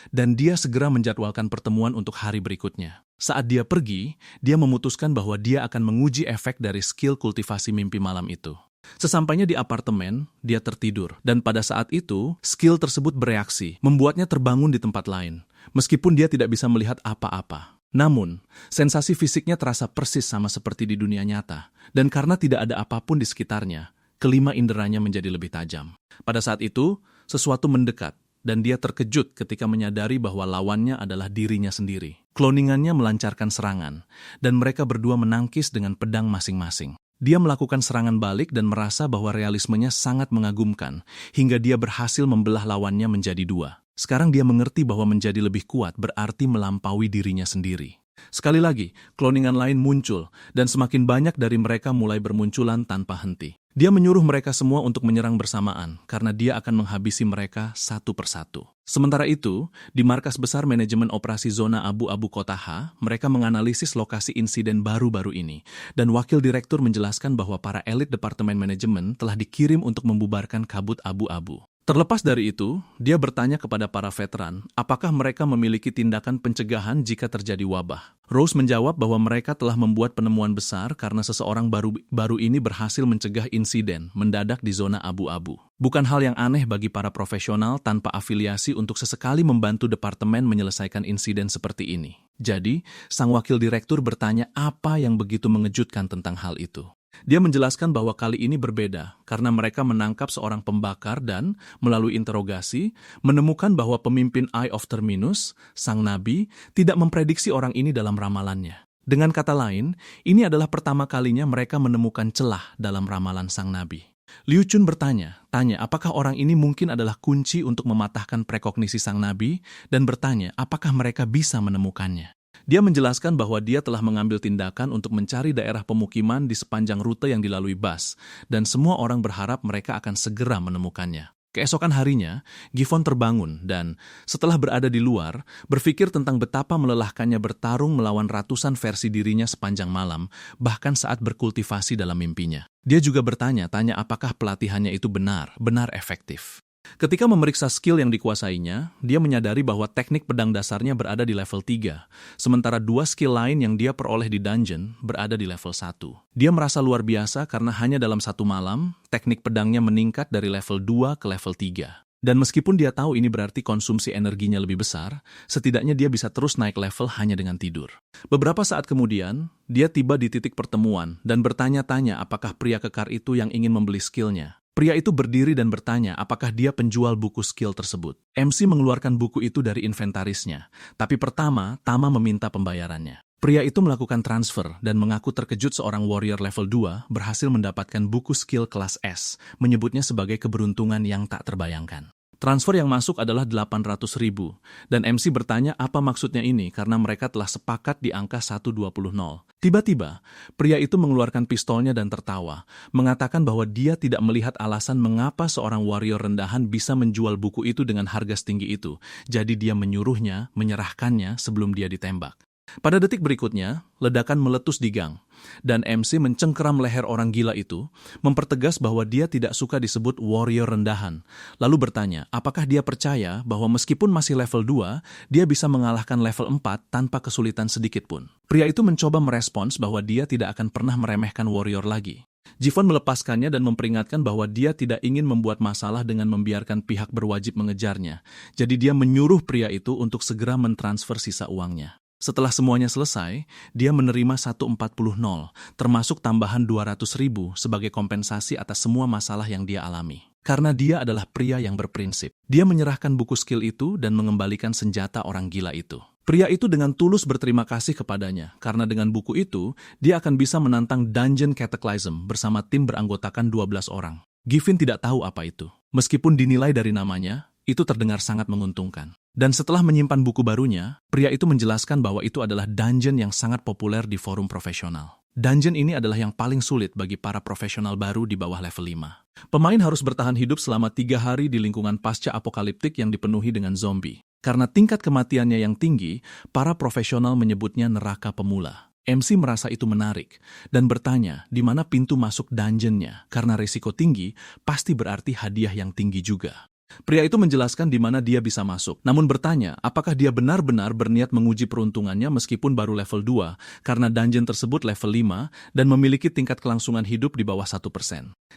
dan dia segera menjadwalkan pertemuan untuk hari berikutnya. Saat dia pergi, dia memutuskan bahwa dia akan menguji efek dari skill kultivasi mimpi malam itu. Sesampainya di apartemen, dia tertidur, dan pada saat itu, skill tersebut bereaksi, membuatnya terbangun di tempat lain, meskipun dia tidak bisa melihat apa-apa. Namun, sensasi fisiknya terasa persis sama seperti di dunia nyata, dan karena tidak ada apapun di sekitarnya, kelima inderanya menjadi lebih tajam. Pada saat itu, sesuatu mendekat, dan dia terkejut ketika menyadari bahwa lawannya adalah dirinya sendiri. Kloningannya melancarkan serangan, dan mereka berdua menangkis dengan pedang masing-masing. Dia melakukan serangan balik dan merasa bahwa realismenya sangat mengagumkan, hingga dia berhasil membelah lawannya menjadi dua. Sekarang dia mengerti bahwa menjadi lebih kuat berarti melampaui dirinya sendiri. Sekali lagi, kloningan lain muncul, dan semakin banyak dari mereka mulai bermunculan tanpa henti. Dia menyuruh mereka semua untuk menyerang bersamaan, karena dia akan menghabisi mereka satu persatu. Sementara itu, di markas besar manajemen operasi zona abu-abu Kota H, mereka menganalisis lokasi insiden baru-baru ini, dan wakil direktur menjelaskan bahwa para elit departemen manajemen telah dikirim untuk membubarkan kabut abu-abu. Terlepas dari itu, dia bertanya kepada para veteran, apakah mereka memiliki tindakan pencegahan jika terjadi wabah. Rose menjawab bahwa mereka telah membuat penemuan besar karena seseorang baru ini berhasil mencegah insiden mendadak di zona abu-abu. Bukan hal yang aneh bagi para profesional tanpa afiliasi untuk sesekali membantu departemen menyelesaikan insiden seperti ini. Jadi, sang wakil direktur bertanya apa yang begitu mengejutkan tentang hal itu. Dia menjelaskan bahwa kali ini berbeda karena mereka menangkap seorang pembakar dan, melalui interogasi, menemukan bahwa pemimpin Eye of Terminus, sang nabi, tidak memprediksi orang ini dalam ramalannya. Dengan kata lain, ini adalah pertama kalinya mereka menemukan celah dalam ramalan sang nabi. Liu Chun tanya apakah orang ini mungkin adalah kunci untuk mematahkan prekognisi sang nabi, dan bertanya apakah mereka bisa menemukannya. Dia menjelaskan bahwa dia telah mengambil tindakan untuk mencari daerah pemukiman di sepanjang rute yang dilalui Bas, dan semua orang berharap mereka akan segera menemukannya. Keesokan harinya, Gifon terbangun dan, setelah berada di luar, berpikir tentang betapa melelahkannya bertarung melawan ratusan versi dirinya sepanjang malam, bahkan saat berkultivasi dalam mimpinya. Dia juga bertanya-tanya apakah pelatihannya itu benar efektif. Ketika memeriksa skill yang dikuasainya, dia menyadari bahwa teknik pedang dasarnya berada di level 3, sementara 2 skill lain yang dia peroleh di dungeon berada di level 1. Dia merasa luar biasa karena hanya dalam satu malam, teknik pedangnya meningkat dari level 2 ke level 3. Dan meskipun dia tahu ini berarti konsumsi energinya lebih besar, setidaknya dia bisa terus naik level hanya dengan tidur. Beberapa saat kemudian, dia tiba di titik pertemuan dan bertanya-tanya apakah pria kekar itu yang ingin membeli skillnya. Pria itu berdiri dan bertanya apakah dia penjual buku skill tersebut. MC mengeluarkan buku itu dari inventarisnya, tapi pertama, Tama meminta pembayarannya. Pria itu melakukan transfer dan mengaku terkejut seorang warrior level 2 berhasil mendapatkan buku skill kelas S, menyebutnya sebagai keberuntungan yang tak terbayangkan. Transfer yang masuk adalah 800.000, dan MC bertanya apa maksudnya ini karena mereka telah sepakat di angka 120. Tiba-tiba, pria itu mengeluarkan pistolnya dan tertawa, mengatakan bahwa dia tidak melihat alasan mengapa seorang warrior rendahan bisa menjual buku itu dengan harga setinggi itu, jadi dia menyuruhnya menyerahkannya sebelum dia ditembak. Pada detik berikutnya, ledakan meletus di gang, dan MC mencengkeram leher orang gila itu, mempertegas bahwa dia tidak suka disebut warrior rendahan, lalu bertanya apakah dia percaya bahwa meskipun masih level 2, dia bisa mengalahkan level 4 tanpa kesulitan sedikit pun. Pria itu mencoba merespons bahwa dia tidak akan pernah meremehkan warrior lagi. Jifon melepaskannya dan memperingatkan bahwa dia tidak ingin membuat masalah dengan membiarkan pihak berwajib mengejarnya, jadi dia menyuruh pria itu untuk segera mentransfer sisa uangnya. Setelah semuanya selesai, dia menerima 140, termasuk tambahan 200.000 sebagai kompensasi atas semua masalah yang dia alami. Karena dia adalah pria yang berprinsip. Dia menyerahkan buku skill itu dan mengembalikan senjata orang gila itu. Pria itu dengan tulus berterima kasih kepadanya, karena dengan buku itu, dia akan bisa menantang Dungeon Cataclysm bersama tim beranggotakan 12 orang. Gifin tidak tahu apa itu. Meskipun dinilai dari namanya, itu terdengar sangat menguntungkan. Dan setelah menyimpan buku barunya, pria itu menjelaskan bahwa itu adalah dungeon yang sangat populer di forum profesional. Dungeon ini adalah yang paling sulit bagi para profesional baru di bawah level 5. Pemain harus bertahan hidup selama 3 hari di lingkungan pasca-apokaliptik yang dipenuhi dengan zombie. Karena tingkat kematiannya yang tinggi, para profesional menyebutnya neraka pemula. MC merasa itu menarik, dan bertanya di mana pintu masuk dungeonnya. Karena risiko tinggi, pasti berarti hadiah yang tinggi juga. Pria itu menjelaskan di mana dia bisa masuk, namun bertanya apakah dia benar-benar berniat menguji peruntungannya meskipun baru level 2, karena dungeon tersebut level 5 dan memiliki tingkat kelangsungan hidup di bawah 1%.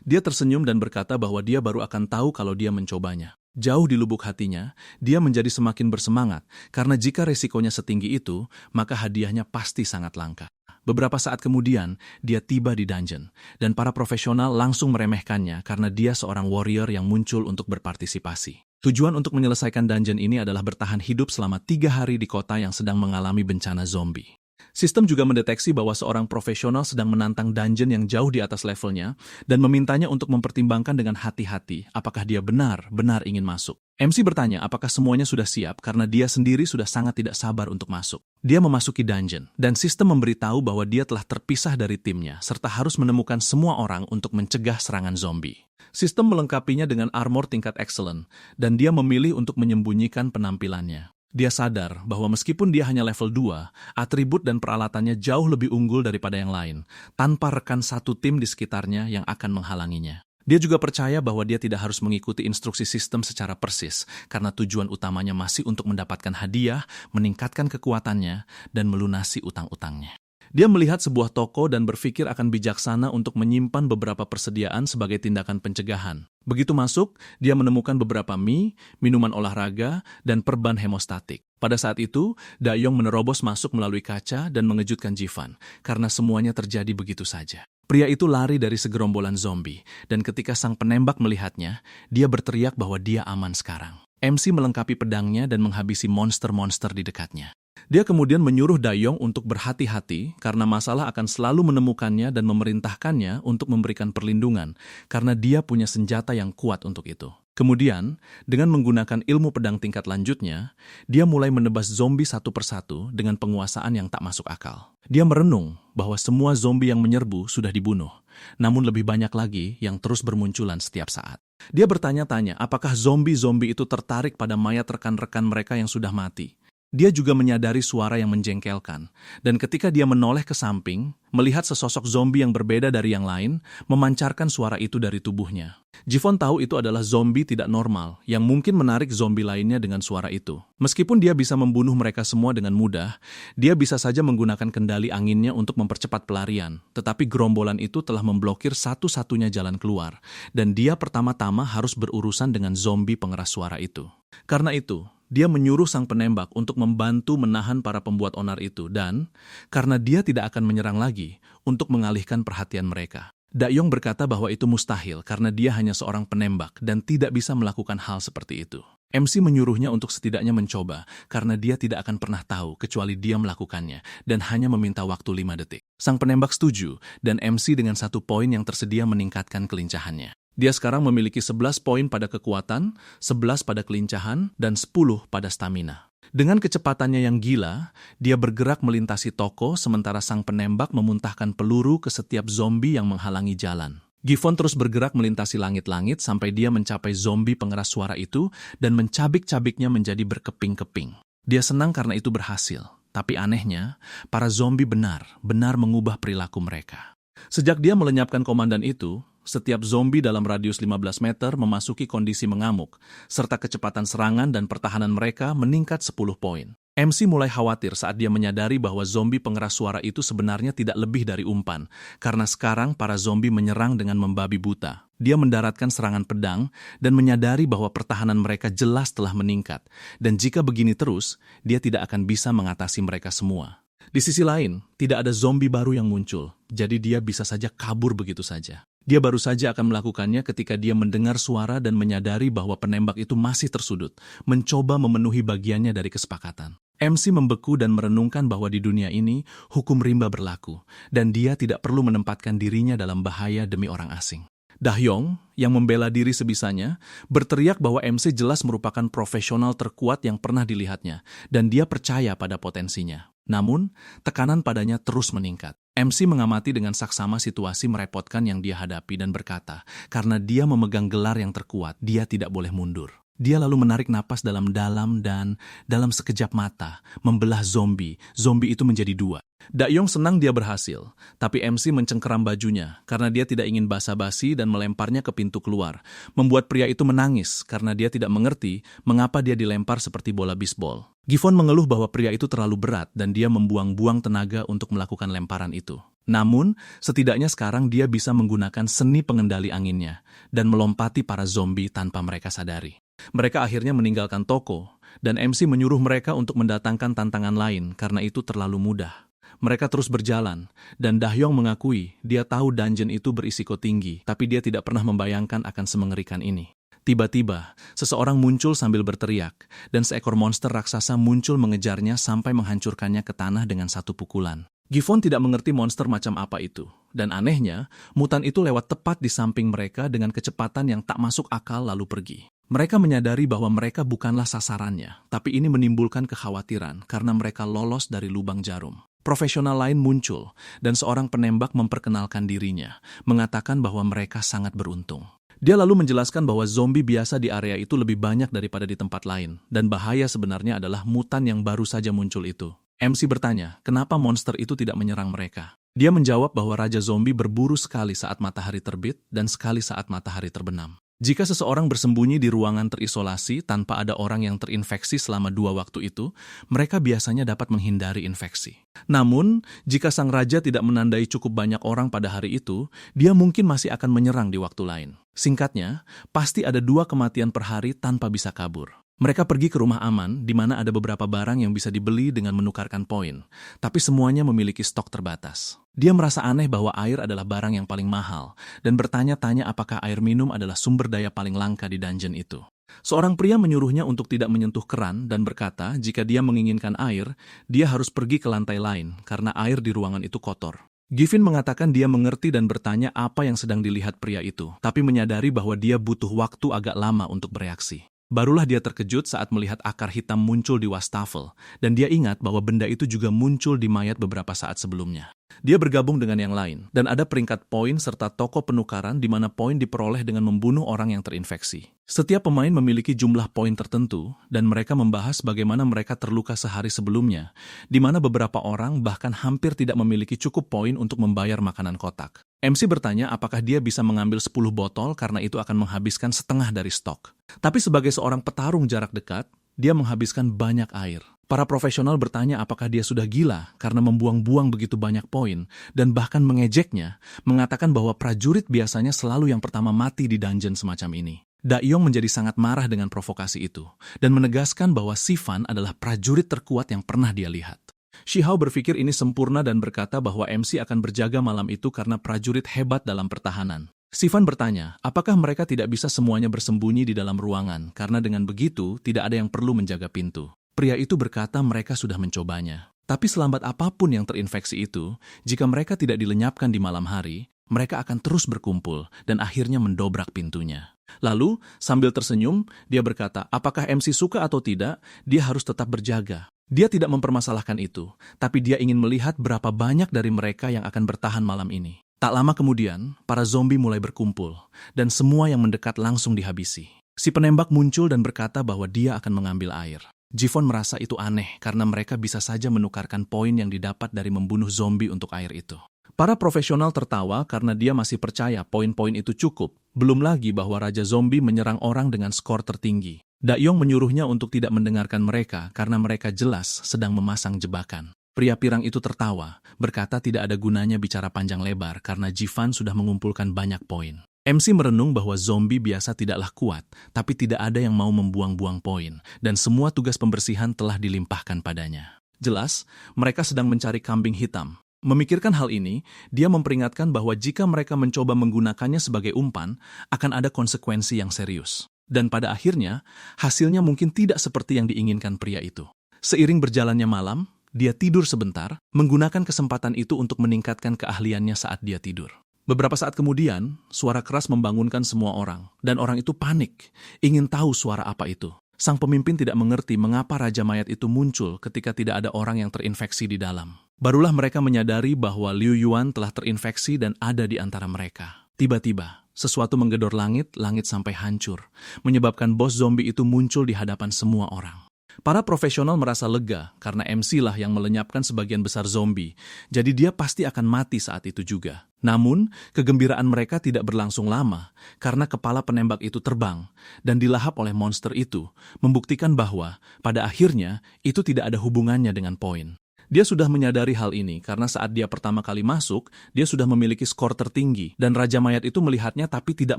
Dia tersenyum dan berkata bahwa dia baru akan tahu kalau dia mencobanya. Jauh di lubuk hatinya, dia menjadi semakin bersemangat, karena jika resikonya setinggi itu, maka hadiahnya pasti sangat langka. Beberapa saat kemudian, dia tiba di dungeon, dan para profesional langsung meremehkannya karena dia seorang warrior yang muncul untuk berpartisipasi. Tujuan untuk menyelesaikan dungeon ini adalah bertahan hidup selama 3 hari di kota yang sedang mengalami bencana zombie. Sistem juga mendeteksi bahwa seorang profesional sedang menantang dungeon yang jauh di atas levelnya dan memintanya untuk mempertimbangkan dengan hati-hati apakah dia benar-benar ingin masuk. MC bertanya apakah semuanya sudah siap karena dia sendiri sudah sangat tidak sabar untuk masuk. Dia memasuki dungeon dan sistem memberitahu bahwa dia telah terpisah dari timnya serta harus menemukan semua orang untuk mencegah serangan zombie. Sistem melengkapinya dengan armor tingkat excellent dan dia memilih untuk menyembunyikan penampilannya. Dia sadar bahwa meskipun dia hanya level 2, atribut dan peralatannya jauh lebih unggul daripada yang lain, tanpa rekan satu tim di sekitarnya yang akan menghalanginya. Dia juga percaya bahwa dia tidak harus mengikuti instruksi sistem secara persis, karena tujuan utamanya masih untuk mendapatkan hadiah, meningkatkan kekuatannya, dan melunasi utang-utangnya. Dia melihat sebuah toko dan berpikir akan bijaksana untuk menyimpan beberapa persediaan sebagai tindakan pencegahan. Begitu masuk, dia menemukan beberapa mie, minuman olahraga, dan perban hemostatik. Pada saat itu, Dayong menerobos masuk melalui kaca dan mengejutkan Jivan, karena semuanya terjadi begitu saja. Pria itu lari dari segerombolan zombie, dan ketika sang penembak melihatnya, dia berteriak bahwa dia aman sekarang. MC melengkapi pedangnya dan menghabisi monster-monster di dekatnya. Dia kemudian menyuruh Dayong untuk berhati-hati karena masalah akan selalu menemukannya dan memerintahkannya untuk memberikan perlindungan karena dia punya senjata yang kuat untuk itu. Kemudian, dengan menggunakan ilmu pedang tingkat lanjutnya, dia mulai menebas zombie satu persatu dengan penguasaan yang tak masuk akal. Dia merenung bahwa semua zombie yang menyerbu sudah dibunuh, namun lebih banyak lagi yang terus bermunculan setiap saat. Dia bertanya-tanya apakah zombie-zombie itu tertarik pada mayat rekan-rekan mereka yang sudah mati. Dia juga menyadari suara yang menjengkelkan, dan ketika dia menoleh ke samping, melihat sesosok zombie yang berbeda dari yang lain, memancarkan suara itu dari tubuhnya. Jivan tahu itu adalah zombie tidak normal, yang mungkin menarik zombie lainnya dengan suara itu. Meskipun dia bisa membunuh mereka semua dengan mudah, dia bisa saja menggunakan kendali anginnya untuk mempercepat pelarian, tetapi gerombolan itu telah memblokir satu-satunya jalan keluar, dan dia pertama-tama harus berurusan dengan zombie pengeras suara itu. Karena itu, dia menyuruh sang penembak untuk membantu menahan para pembuat onar itu dan, karena dia tidak akan menyerang lagi, untuk mengalihkan perhatian mereka. Dayong berkata bahwa itu mustahil karena dia hanya seorang penembak dan tidak bisa melakukan hal seperti itu. MC menyuruhnya untuk setidaknya mencoba karena dia tidak akan pernah tahu kecuali dia melakukannya dan hanya meminta waktu 5 detik. Sang penembak setuju dan MC dengan 1 poin yang tersedia meningkatkan kelincahannya. Dia sekarang memiliki 11 poin pada kekuatan, 11 pada kelincahan, dan 10 pada stamina. Dengan kecepatannya yang gila, dia bergerak melintasi toko sementara sang penembak memuntahkan peluru ke setiap zombie yang menghalangi jalan. Jivan terus bergerak melintasi langit-langit sampai dia mencapai zombie pengeras suara itu dan mencabik-cabiknya menjadi berkeping-keping. Dia senang karena itu berhasil, tapi anehnya, para zombie benar-benar mengubah perilaku mereka. Sejak dia melenyapkan komandan itu, setiap zombie dalam radius 15 meter memasuki kondisi mengamuk, serta kecepatan serangan dan pertahanan mereka meningkat 10 poin. MC mulai khawatir saat dia menyadari bahwa zombie pengeras suara itu sebenarnya tidak lebih dari umpan, karena sekarang para zombie menyerang dengan membabi buta. Dia mendaratkan serangan pedang dan menyadari bahwa pertahanan mereka jelas telah meningkat, dan jika begini terus, dia tidak akan bisa mengatasi mereka semua. Di sisi lain, tidak ada zombie baru yang muncul, jadi dia bisa saja kabur begitu saja. Dia baru saja akan melakukannya ketika dia mendengar suara dan menyadari bahwa penembak itu masih tersudut, mencoba memenuhi bagiannya dari kesepakatan. MC membeku dan merenungkan bahwa di dunia ini, hukum rimba berlaku, dan dia tidak perlu menempatkan dirinya dalam bahaya demi orang asing. Dayong, yang membela diri sebisanya, berteriak bahwa MC jelas merupakan profesional terkuat yang pernah dilihatnya, dan dia percaya pada potensinya. Namun, tekanan padanya terus meningkat. MC mengamati dengan saksama situasi merepotkan yang dia hadapi dan berkata, karena dia memegang gelar yang terkuat, dia tidak boleh mundur. Dia lalu menarik napas dalam-dalam dan, dalam sekejap mata, membelah zombie. Zombie itu menjadi 2. Dayong senang dia berhasil, tapi MC mencengkeram bajunya karena dia tidak ingin basa-basi dan melemparnya ke pintu keluar, membuat pria itu menangis karena dia tidak mengerti mengapa dia dilempar seperti bola bisbol. Jivan mengeluh bahwa pria itu terlalu berat dan dia membuang-buang tenaga untuk melakukan lemparan itu. Namun, setidaknya sekarang dia bisa menggunakan seni pengendali anginnya dan melompati para zombie tanpa mereka sadari. Mereka akhirnya meninggalkan toko, dan MC menyuruh mereka untuk mendatangkan tantangan lain karena itu terlalu mudah. Mereka terus berjalan, dan Dahyong mengakui dia tahu dungeon itu berisiko tinggi, tapi dia tidak pernah membayangkan akan semengerikan ini. Tiba-tiba, seseorang muncul sambil berteriak, dan seekor monster raksasa muncul mengejarnya sampai menghancurkannya ke tanah dengan satu pukulan. Gifon tidak mengerti monster macam apa itu, dan anehnya, mutan itu lewat tepat di samping mereka dengan kecepatan yang tak masuk akal lalu pergi. Mereka menyadari bahwa mereka bukanlah sasarannya, tapi ini menimbulkan kekhawatiran karena mereka lolos dari lubang jarum. Profesional lain muncul, dan seorang penembak memperkenalkan dirinya, mengatakan bahwa mereka sangat beruntung. Dia lalu menjelaskan bahwa zombie biasa di area itu lebih banyak daripada di tempat lain, dan bahaya sebenarnya adalah mutan yang baru saja muncul itu. MC bertanya, kenapa monster itu tidak menyerang mereka? Dia menjawab bahwa Raja Zombie berburu sekali saat matahari terbit dan sekali saat matahari terbenam. Jika seseorang bersembunyi di ruangan terisolasi tanpa ada orang yang terinfeksi selama 2 waktu itu, mereka biasanya dapat menghindari infeksi. Namun, jika sang raja tidak menandai cukup banyak orang pada hari itu, dia mungkin masih akan menyerang di waktu lain. Singkatnya, pasti ada 2 kematian per hari tanpa bisa kabur. Mereka pergi ke rumah aman, di mana ada beberapa barang yang bisa dibeli dengan menukarkan poin, tapi semuanya memiliki stok terbatas. Dia merasa aneh bahwa air adalah barang yang paling mahal, dan bertanya-tanya apakah air minum adalah sumber daya paling langka di dungeon itu. Seorang pria menyuruhnya untuk tidak menyentuh keran dan berkata jika dia menginginkan air, dia harus pergi ke lantai lain karena air di ruangan itu kotor. Gifin mengatakan dia mengerti dan bertanya apa yang sedang dilihat pria itu, tapi menyadari bahwa dia butuh waktu agak lama untuk bereaksi. Barulah dia terkejut saat melihat akar hitam muncul di wastafel, dan dia ingat bahwa benda itu juga muncul di mayat beberapa saat sebelumnya. Dia bergabung dengan yang lain, dan ada peringkat poin serta toko penukaran di mana poin diperoleh dengan membunuh orang yang terinfeksi. Setiap pemain memiliki jumlah poin tertentu, dan mereka membahas bagaimana mereka terluka sehari sebelumnya, di mana beberapa orang bahkan hampir tidak memiliki cukup poin untuk membayar makanan kotak. MC bertanya apakah dia bisa mengambil 10 botol karena itu akan menghabiskan setengah dari stok. Tapi sebagai seorang petarung jarak dekat, dia menghabiskan banyak air. Para profesional bertanya apakah dia sudah gila karena membuang-buang begitu banyak poin dan bahkan mengejeknya, mengatakan bahwa prajurit biasanya selalu yang pertama mati di dungeon semacam ini. Dahyong menjadi sangat marah dengan provokasi itu dan menegaskan bahwa Sifan adalah prajurit terkuat yang pernah dia lihat. Shihao berpikir ini sempurna dan berkata bahwa MC akan berjaga malam itu karena prajurit hebat dalam pertahanan. Sifan bertanya, apakah mereka tidak bisa semuanya bersembunyi di dalam ruangan karena dengan begitu tidak ada yang perlu menjaga pintu. Pria itu berkata mereka sudah mencobanya. Tapi selambat apapun yang terinfeksi itu, jika mereka tidak dilenyapkan di malam hari, mereka akan terus berkumpul dan akhirnya mendobrak pintunya. Lalu, sambil tersenyum, dia berkata, apakah MC suka atau tidak, dia harus tetap berjaga. Dia tidak mempermasalahkan itu, tapi dia ingin melihat berapa banyak dari mereka yang akan bertahan malam ini. Tak lama kemudian, para zombie mulai berkumpul, dan semua yang mendekat langsung dihabisi. Si penembak muncul dan berkata bahwa dia akan mengambil air. Gifon merasa itu aneh karena mereka bisa saja menukarkan poin yang didapat dari membunuh zombie untuk air itu. Para profesional tertawa karena dia masih percaya poin-poin itu cukup. Belum lagi bahwa Raja Zombie menyerang orang dengan skor tertinggi. Dahyong menyuruhnya untuk tidak mendengarkan mereka karena mereka jelas sedang memasang jebakan. Pria pirang itu tertawa, berkata tidak ada gunanya bicara panjang lebar karena Jifan sudah mengumpulkan banyak poin. MC merenung bahwa zombie biasa tidaklah kuat, tapi tidak ada yang mau membuang-buang poin, dan semua tugas pembersihan telah dilimpahkan padanya. Jelas, mereka sedang mencari kambing hitam. Memikirkan hal ini, dia memperingatkan bahwa jika mereka mencoba menggunakannya sebagai umpan, akan ada konsekuensi yang serius. Dan pada akhirnya, hasilnya mungkin tidak seperti yang diinginkan pria itu. Seiring berjalannya malam, dia tidur sebentar, menggunakan kesempatan itu untuk meningkatkan keahliannya saat dia tidur. Beberapa saat kemudian, suara keras membangunkan semua orang, dan orang itu panik, ingin tahu suara apa itu. Sang pemimpin tidak mengerti mengapa Raja Mayat itu muncul ketika tidak ada orang yang terinfeksi di dalam. Barulah mereka menyadari bahwa Liu Yuan telah terinfeksi dan ada di antara mereka. Tiba-tiba, sesuatu menggedor langit sampai hancur, menyebabkan bos zombie itu muncul di hadapan semua orang. Para profesional merasa lega karena MC lah yang melenyapkan sebagian besar zombie, jadi dia pasti akan mati saat itu juga. Namun, kegembiraan mereka tidak berlangsung lama karena kepala penembak itu terbang dan dilahap oleh monster itu, membuktikan bahwa pada akhirnya itu tidak ada hubungannya dengan poin. Dia sudah menyadari hal ini karena saat dia pertama kali masuk, dia sudah memiliki skor tertinggi dan Raja Mayat itu melihatnya tapi tidak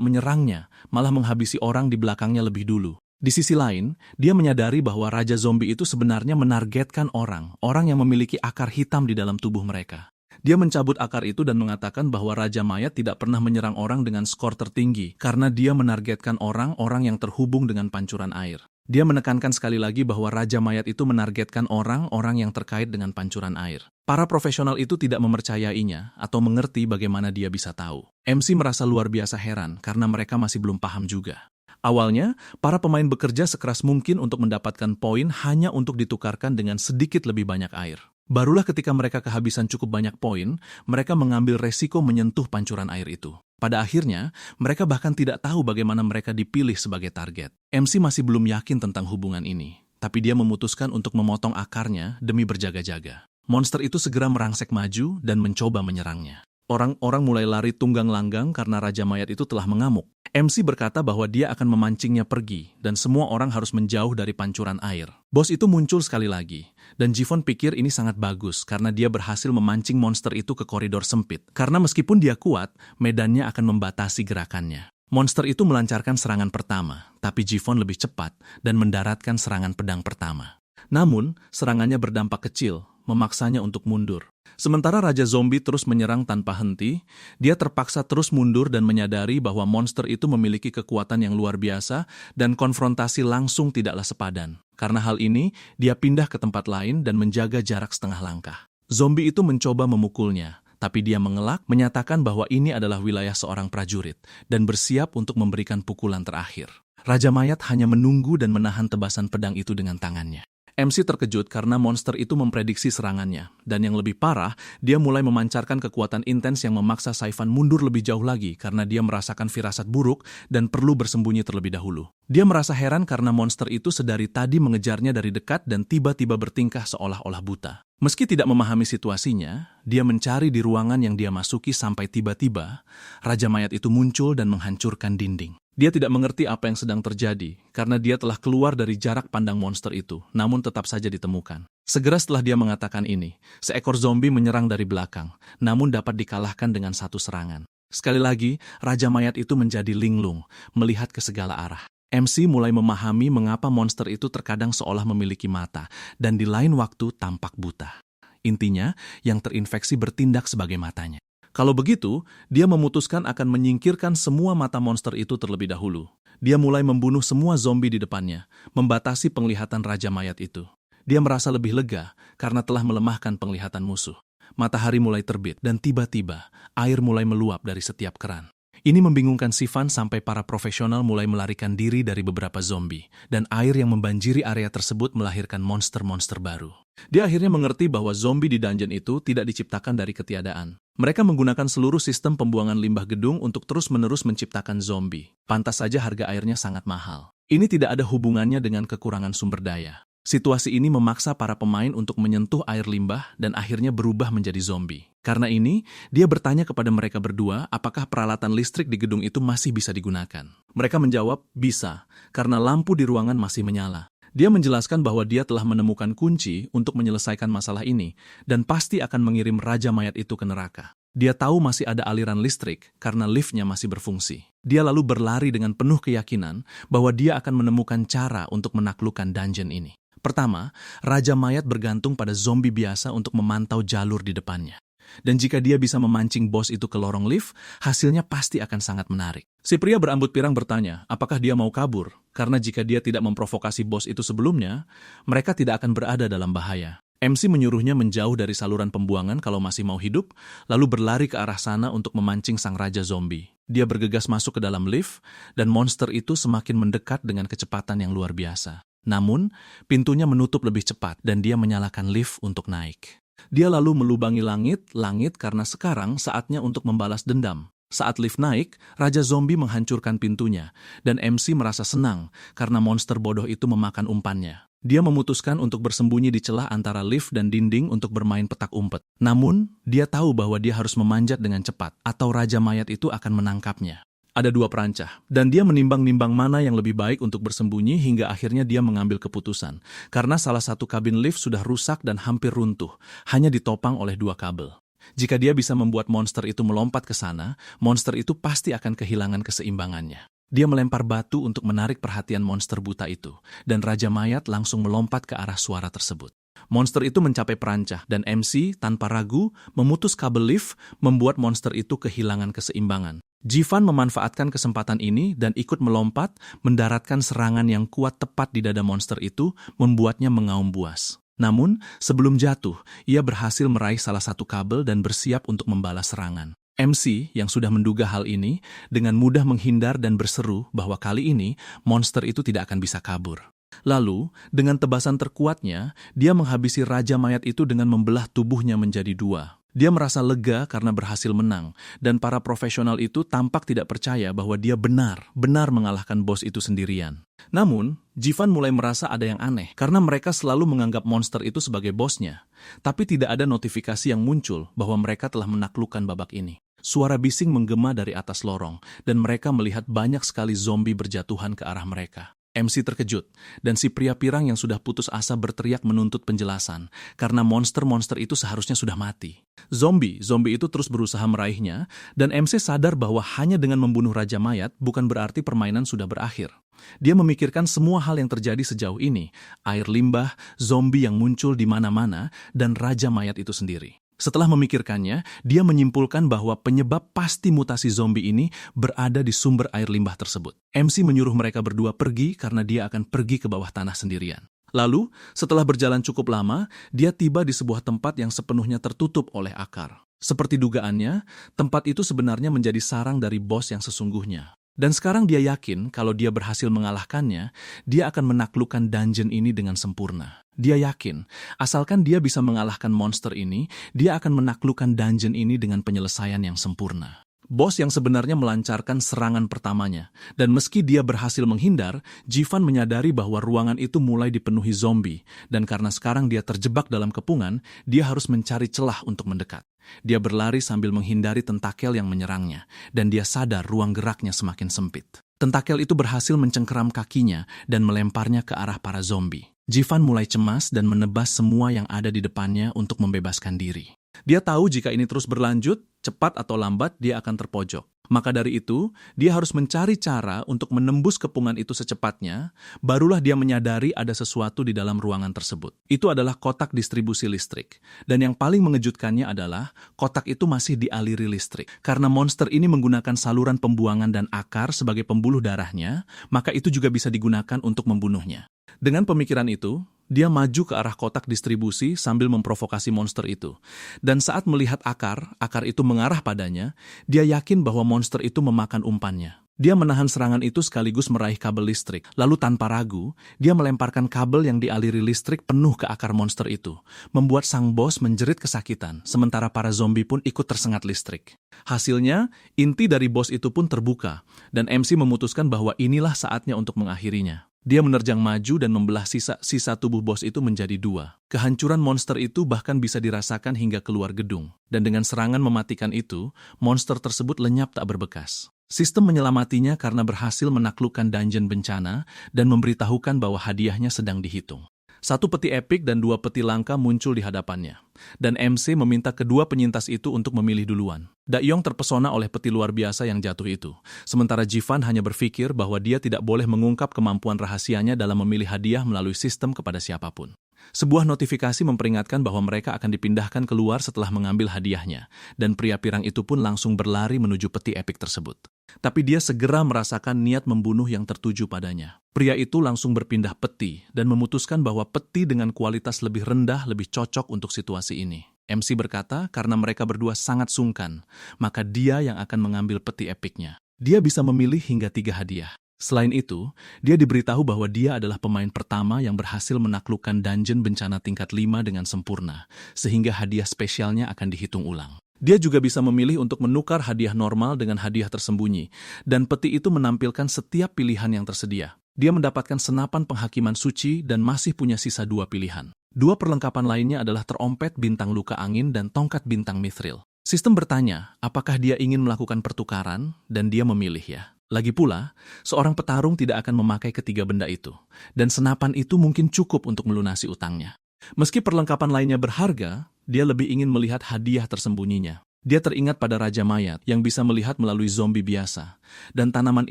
menyerangnya, malah menghabisi orang di belakangnya lebih dulu. Di sisi lain, dia menyadari bahwa Raja Zombie itu sebenarnya menargetkan orang yang memiliki akar hitam di dalam tubuh mereka. Dia mencabut akar itu dan mengatakan bahwa Raja Mayat tidak pernah menyerang orang dengan skor tertinggi karena dia menargetkan orang-orang yang terhubung dengan pancuran air. Dia menekankan sekali lagi bahwa Raja Mayat itu menargetkan orang-orang yang terkait dengan pancuran air. Para profesional itu tidak mempercayainya atau mengerti bagaimana dia bisa tahu. MC merasa luar biasa heran karena mereka masih belum paham juga. Awalnya, para pemain bekerja sekeras mungkin untuk mendapatkan poin hanya untuk ditukarkan dengan sedikit lebih banyak air. Barulah ketika mereka kehabisan cukup banyak poin, mereka mengambil resiko menyentuh pancuran air itu. Pada akhirnya, mereka bahkan tidak tahu bagaimana mereka dipilih sebagai target. MC masih belum yakin tentang hubungan ini, tapi dia memutuskan untuk memotong akarnya demi berjaga-jaga. Monster itu segera merangsek maju dan mencoba menyerangnya. Orang-orang mulai lari tunggang langgang karena Raja Mayat itu telah mengamuk. MC berkata bahwa dia akan memancingnya pergi dan semua orang harus menjauh dari pancuran air. Bos itu muncul sekali lagi, dan Jifon pikir ini sangat bagus karena dia berhasil memancing monster itu ke koridor sempit. Karena meskipun dia kuat, medannya akan membatasi gerakannya. Monster itu melancarkan serangan pertama, tapi Jifon lebih cepat dan mendaratkan serangan pedang pertama. Namun, serangannya berdampak kecil, memaksanya untuk mundur. Sementara Raja Zombie terus menyerang tanpa henti, dia terpaksa terus mundur dan menyadari bahwa monster itu memiliki kekuatan yang luar biasa dan konfrontasi langsung tidaklah sepadan. Karena hal ini, dia pindah ke tempat lain dan menjaga jarak setengah langkah. Zombie itu mencoba memukulnya, tapi dia mengelak, menyatakan bahwa ini adalah wilayah seorang prajurit dan bersiap untuk memberikan pukulan terakhir. Raja Mayat hanya menunggu dan menahan tebasan pedang itu dengan tangannya. MC terkejut karena monster itu memprediksi serangannya, dan yang lebih parah, dia mulai memancarkan kekuatan intens yang memaksa Saifan mundur lebih jauh lagi karena dia merasakan firasat buruk dan perlu bersembunyi terlebih dahulu. Dia merasa heran karena monster itu sedari tadi mengejarnya dari dekat dan tiba-tiba bertingkah seolah-olah buta. Meski tidak memahami situasinya, dia mencari di ruangan yang dia masuki sampai tiba-tiba, Raja Mayat itu muncul dan menghancurkan dinding. Dia tidak mengerti apa yang sedang terjadi, karena dia telah keluar dari jarak pandang monster itu, namun tetap saja ditemukan. Segera setelah dia mengatakan ini, seekor zombie menyerang dari belakang, namun dapat dikalahkan dengan satu serangan. Sekali lagi, Raja Mayat itu menjadi linglung, melihat ke segala arah. MC mulai memahami mengapa monster itu terkadang seolah memiliki mata, dan di lain waktu tampak buta. Intinya, yang terinfeksi bertindak sebagai matanya. Kalau begitu, dia memutuskan akan menyingkirkan semua mata monster itu terlebih dahulu. Dia mulai membunuh semua zombie di depannya, membatasi penglihatan Raja Mayat itu. Dia merasa lebih lega karena telah melemahkan penglihatan musuh. Matahari mulai terbit dan tiba-tiba air mulai meluap dari setiap keran. Ini membingungkan Sivan sampai para profesional mulai melarikan diri dari beberapa zombie, dan air yang membanjiri area tersebut melahirkan monster-monster baru. Dia akhirnya mengerti bahwa zombie di dungeon itu tidak diciptakan dari ketiadaan. Mereka menggunakan seluruh sistem pembuangan limbah gedung untuk terus-menerus menciptakan zombie. Pantas saja harga airnya sangat mahal. Ini tidak ada hubungannya dengan kekurangan sumber daya. Situasi ini memaksa para pemain untuk menyentuh air limbah dan akhirnya berubah menjadi zombie. Karena ini, dia bertanya kepada mereka berdua apakah peralatan listrik di gedung itu masih bisa digunakan. Mereka menjawab, bisa, karena lampu di ruangan masih menyala. Dia menjelaskan bahwa dia telah menemukan kunci untuk menyelesaikan masalah ini dan pasti akan mengirim Raja Mayat itu ke neraka. Dia tahu masih ada aliran listrik karena liftnya masih berfungsi. Dia lalu berlari dengan penuh keyakinan bahwa dia akan menemukan cara untuk menaklukkan dungeon ini. Pertama, Raja Mayat bergantung pada zombie biasa untuk memantau jalur di depannya. Dan jika dia bisa memancing bos itu ke lorong lift, hasilnya pasti akan sangat menarik. Si pria berambut pirang bertanya, apakah dia mau kabur? Karena jika dia tidak memprovokasi bos itu sebelumnya, mereka tidak akan berada dalam bahaya. MC menyuruhnya menjauh dari saluran pembuangan kalau masih mau hidup, lalu berlari ke arah sana untuk memancing sang raja zombie. Dia bergegas masuk ke dalam lift, dan monster itu semakin mendekat dengan kecepatan yang luar biasa. Namun, pintunya menutup lebih cepat dan dia menyalakan lift untuk naik. Dia lalu melubangi langit karena sekarang saatnya untuk membalas dendam. Saat lift naik, Raja Zombie menghancurkan pintunya, dan MC merasa senang karena monster bodoh itu memakan umpannya. Dia memutuskan untuk bersembunyi di celah antara lift dan dinding untuk bermain petak umpet. Namun, dia tahu bahwa dia harus memanjat dengan cepat, atau Raja Mayat itu akan menangkapnya. Ada dua perancah, dan dia menimbang-nimbang mana yang lebih baik untuk bersembunyi hingga akhirnya dia mengambil keputusan. Karena salah satu kabin lift sudah rusak dan hampir runtuh, hanya ditopang oleh dua kabel. Jika dia bisa membuat monster itu melompat ke sana, monster itu pasti akan kehilangan keseimbangannya. Dia melempar batu untuk menarik perhatian monster buta itu, dan Raja Mayat langsung melompat ke arah suara tersebut. Monster itu mencapai perancah, dan MC tanpa ragu memutus kabel lift, membuat monster itu kehilangan keseimbangan. Jivan memanfaatkan kesempatan ini dan ikut melompat, mendaratkan serangan yang kuat tepat di dada monster itu, membuatnya mengaum buas. Namun, sebelum jatuh, ia berhasil meraih salah satu kabel dan bersiap untuk membalas serangan. MC yang sudah menduga hal ini dengan mudah menghindar dan berseru bahwa kali ini monster itu tidak akan bisa kabur. Lalu, dengan tebasan terkuatnya, dia menghabisi Raja Mayat itu dengan membelah tubuhnya menjadi dua. Dia merasa lega karena berhasil menang, dan para profesional itu tampak tidak percaya bahwa dia benar-benar mengalahkan bos itu sendirian. Namun, Jivan mulai merasa ada yang aneh karena mereka selalu menganggap monster itu sebagai bosnya, tapi tidak ada notifikasi yang muncul bahwa mereka telah menaklukkan babak ini. Suara bising menggema dari atas lorong, dan mereka melihat banyak sekali zombie berjatuhan ke arah mereka. MC terkejut, dan si pria pirang yang sudah putus asa berteriak menuntut penjelasan, karena monster-monster itu seharusnya sudah mati. Zombie itu terus berusaha meraihnya, dan MC sadar bahwa hanya dengan membunuh Raja Mayat bukan berarti permainan sudah berakhir. Dia memikirkan semua hal yang terjadi sejauh ini, air limbah, zombie yang muncul di mana-mana, dan Raja Mayat itu sendiri. Setelah memikirkannya, dia menyimpulkan bahwa penyebab pasti mutasi zombie ini berada di sumber air limbah tersebut. MC menyuruh mereka berdua pergi karena dia akan pergi ke bawah tanah sendirian. Lalu, setelah berjalan cukup lama, dia tiba di sebuah tempat yang sepenuhnya tertutup oleh akar. Seperti dugaannya, tempat itu sebenarnya menjadi sarang dari bos yang sesungguhnya. Dan sekarang dia yakin kalau dia berhasil mengalahkannya, dia akan menaklukkan dungeon ini dengan sempurna. Dia yakin, asalkan dia bisa mengalahkan monster ini, dia akan menaklukkan dungeon ini dengan penyelesaian yang sempurna. Bos yang sebenarnya melancarkan serangan pertamanya, dan meski dia berhasil menghindar, Jivan menyadari bahwa ruangan itu mulai dipenuhi zombie, dan karena sekarang dia terjebak dalam kepungan, dia harus mencari celah untuk mendekat. Dia berlari sambil menghindari tentakel yang menyerangnya, dan dia sadar ruang geraknya semakin sempit. Tentakel itu berhasil mencengkeram kakinya dan melemparnya ke arah para zombie. Jivan mulai cemas dan menebas semua yang ada di depannya untuk membebaskan diri. Dia tahu jika ini terus berlanjut, cepat atau lambat dia akan terpojok. Maka dari itu, dia harus mencari cara untuk menembus kepungan itu secepatnya, barulah dia menyadari ada sesuatu di dalam ruangan tersebut. Itu adalah kotak distribusi listrik. Dan yang paling mengejutkannya adalah, kotak itu masih dialiri listrik. Karena monster ini menggunakan saluran pembuangan dan akar sebagai pembuluh darahnya, maka itu juga bisa digunakan untuk membunuhnya. Dengan pemikiran itu, dia maju ke arah kotak distribusi sambil memprovokasi monster itu. Dan saat melihat akar itu mengarah padanya, dia yakin bahwa monster itu memakan umpannya. Dia menahan serangan itu sekaligus meraih kabel listrik. Lalu tanpa ragu, dia melemparkan kabel yang dialiri listrik penuh ke akar monster itu, membuat sang bos menjerit kesakitan, sementara para zombie pun ikut tersengat listrik. Hasilnya, inti dari bos itu pun terbuka, dan MC memutuskan bahwa inilah saatnya untuk mengakhirinya. Dia menerjang maju dan membelah sisa tubuh bos itu menjadi dua. Kehancuran monster itu bahkan bisa dirasakan hingga keluar gedung. Dan dengan serangan mematikan itu, monster tersebut lenyap tak berbekas. Sistem menyelamatinya karena berhasil menaklukkan dungeon bencana dan memberitahukan bahwa hadiahnya sedang dihitung. 1 peti epik dan 2 peti langka muncul di hadapannya. Dan MC meminta kedua penyintas itu untuk memilih duluan. Dakyong terpesona oleh peti luar biasa yang jatuh itu. Sementara Jivan hanya berpikir bahwa dia tidak boleh mengungkap kemampuan rahasianya dalam memilih hadiah melalui sistem kepada siapapun. Sebuah notifikasi memperingatkan bahwa mereka akan dipindahkan keluar setelah mengambil hadiahnya. Dan pria pirang itu pun langsung berlari menuju peti epik tersebut. Tapi dia segera merasakan niat membunuh yang tertuju padanya. Pria itu langsung berpindah peti dan memutuskan bahwa peti dengan kualitas lebih rendah lebih cocok untuk situasi ini. MC berkata karena mereka berdua sangat sungkan, maka dia yang akan mengambil peti epiknya. Dia bisa memilih hingga 3 hadiah. Selain itu, dia diberitahu bahwa dia adalah pemain pertama yang berhasil menaklukkan dungeon bencana tingkat 5 dengan sempurna, sehingga hadiah spesialnya akan dihitung ulang. Dia juga bisa memilih untuk menukar hadiah normal dengan hadiah tersembunyi, dan peti itu menampilkan setiap pilihan yang tersedia. Dia mendapatkan senapan penghakiman suci dan masih punya sisa 2 pilihan. 2 perlengkapan lainnya adalah terompet bintang luka angin dan tongkat bintang mithril. Sistem bertanya, apakah dia ingin melakukan pertukaran, dan dia memilih ya. Lagi pula, seorang petarung tidak akan memakai ketiga benda itu, dan senapan itu mungkin cukup untuk melunasi utangnya. Meski perlengkapan lainnya berharga, dia lebih ingin melihat hadiah tersembunyinya. Dia teringat pada Raja Mayat yang bisa melihat melalui zombie biasa, dan tanaman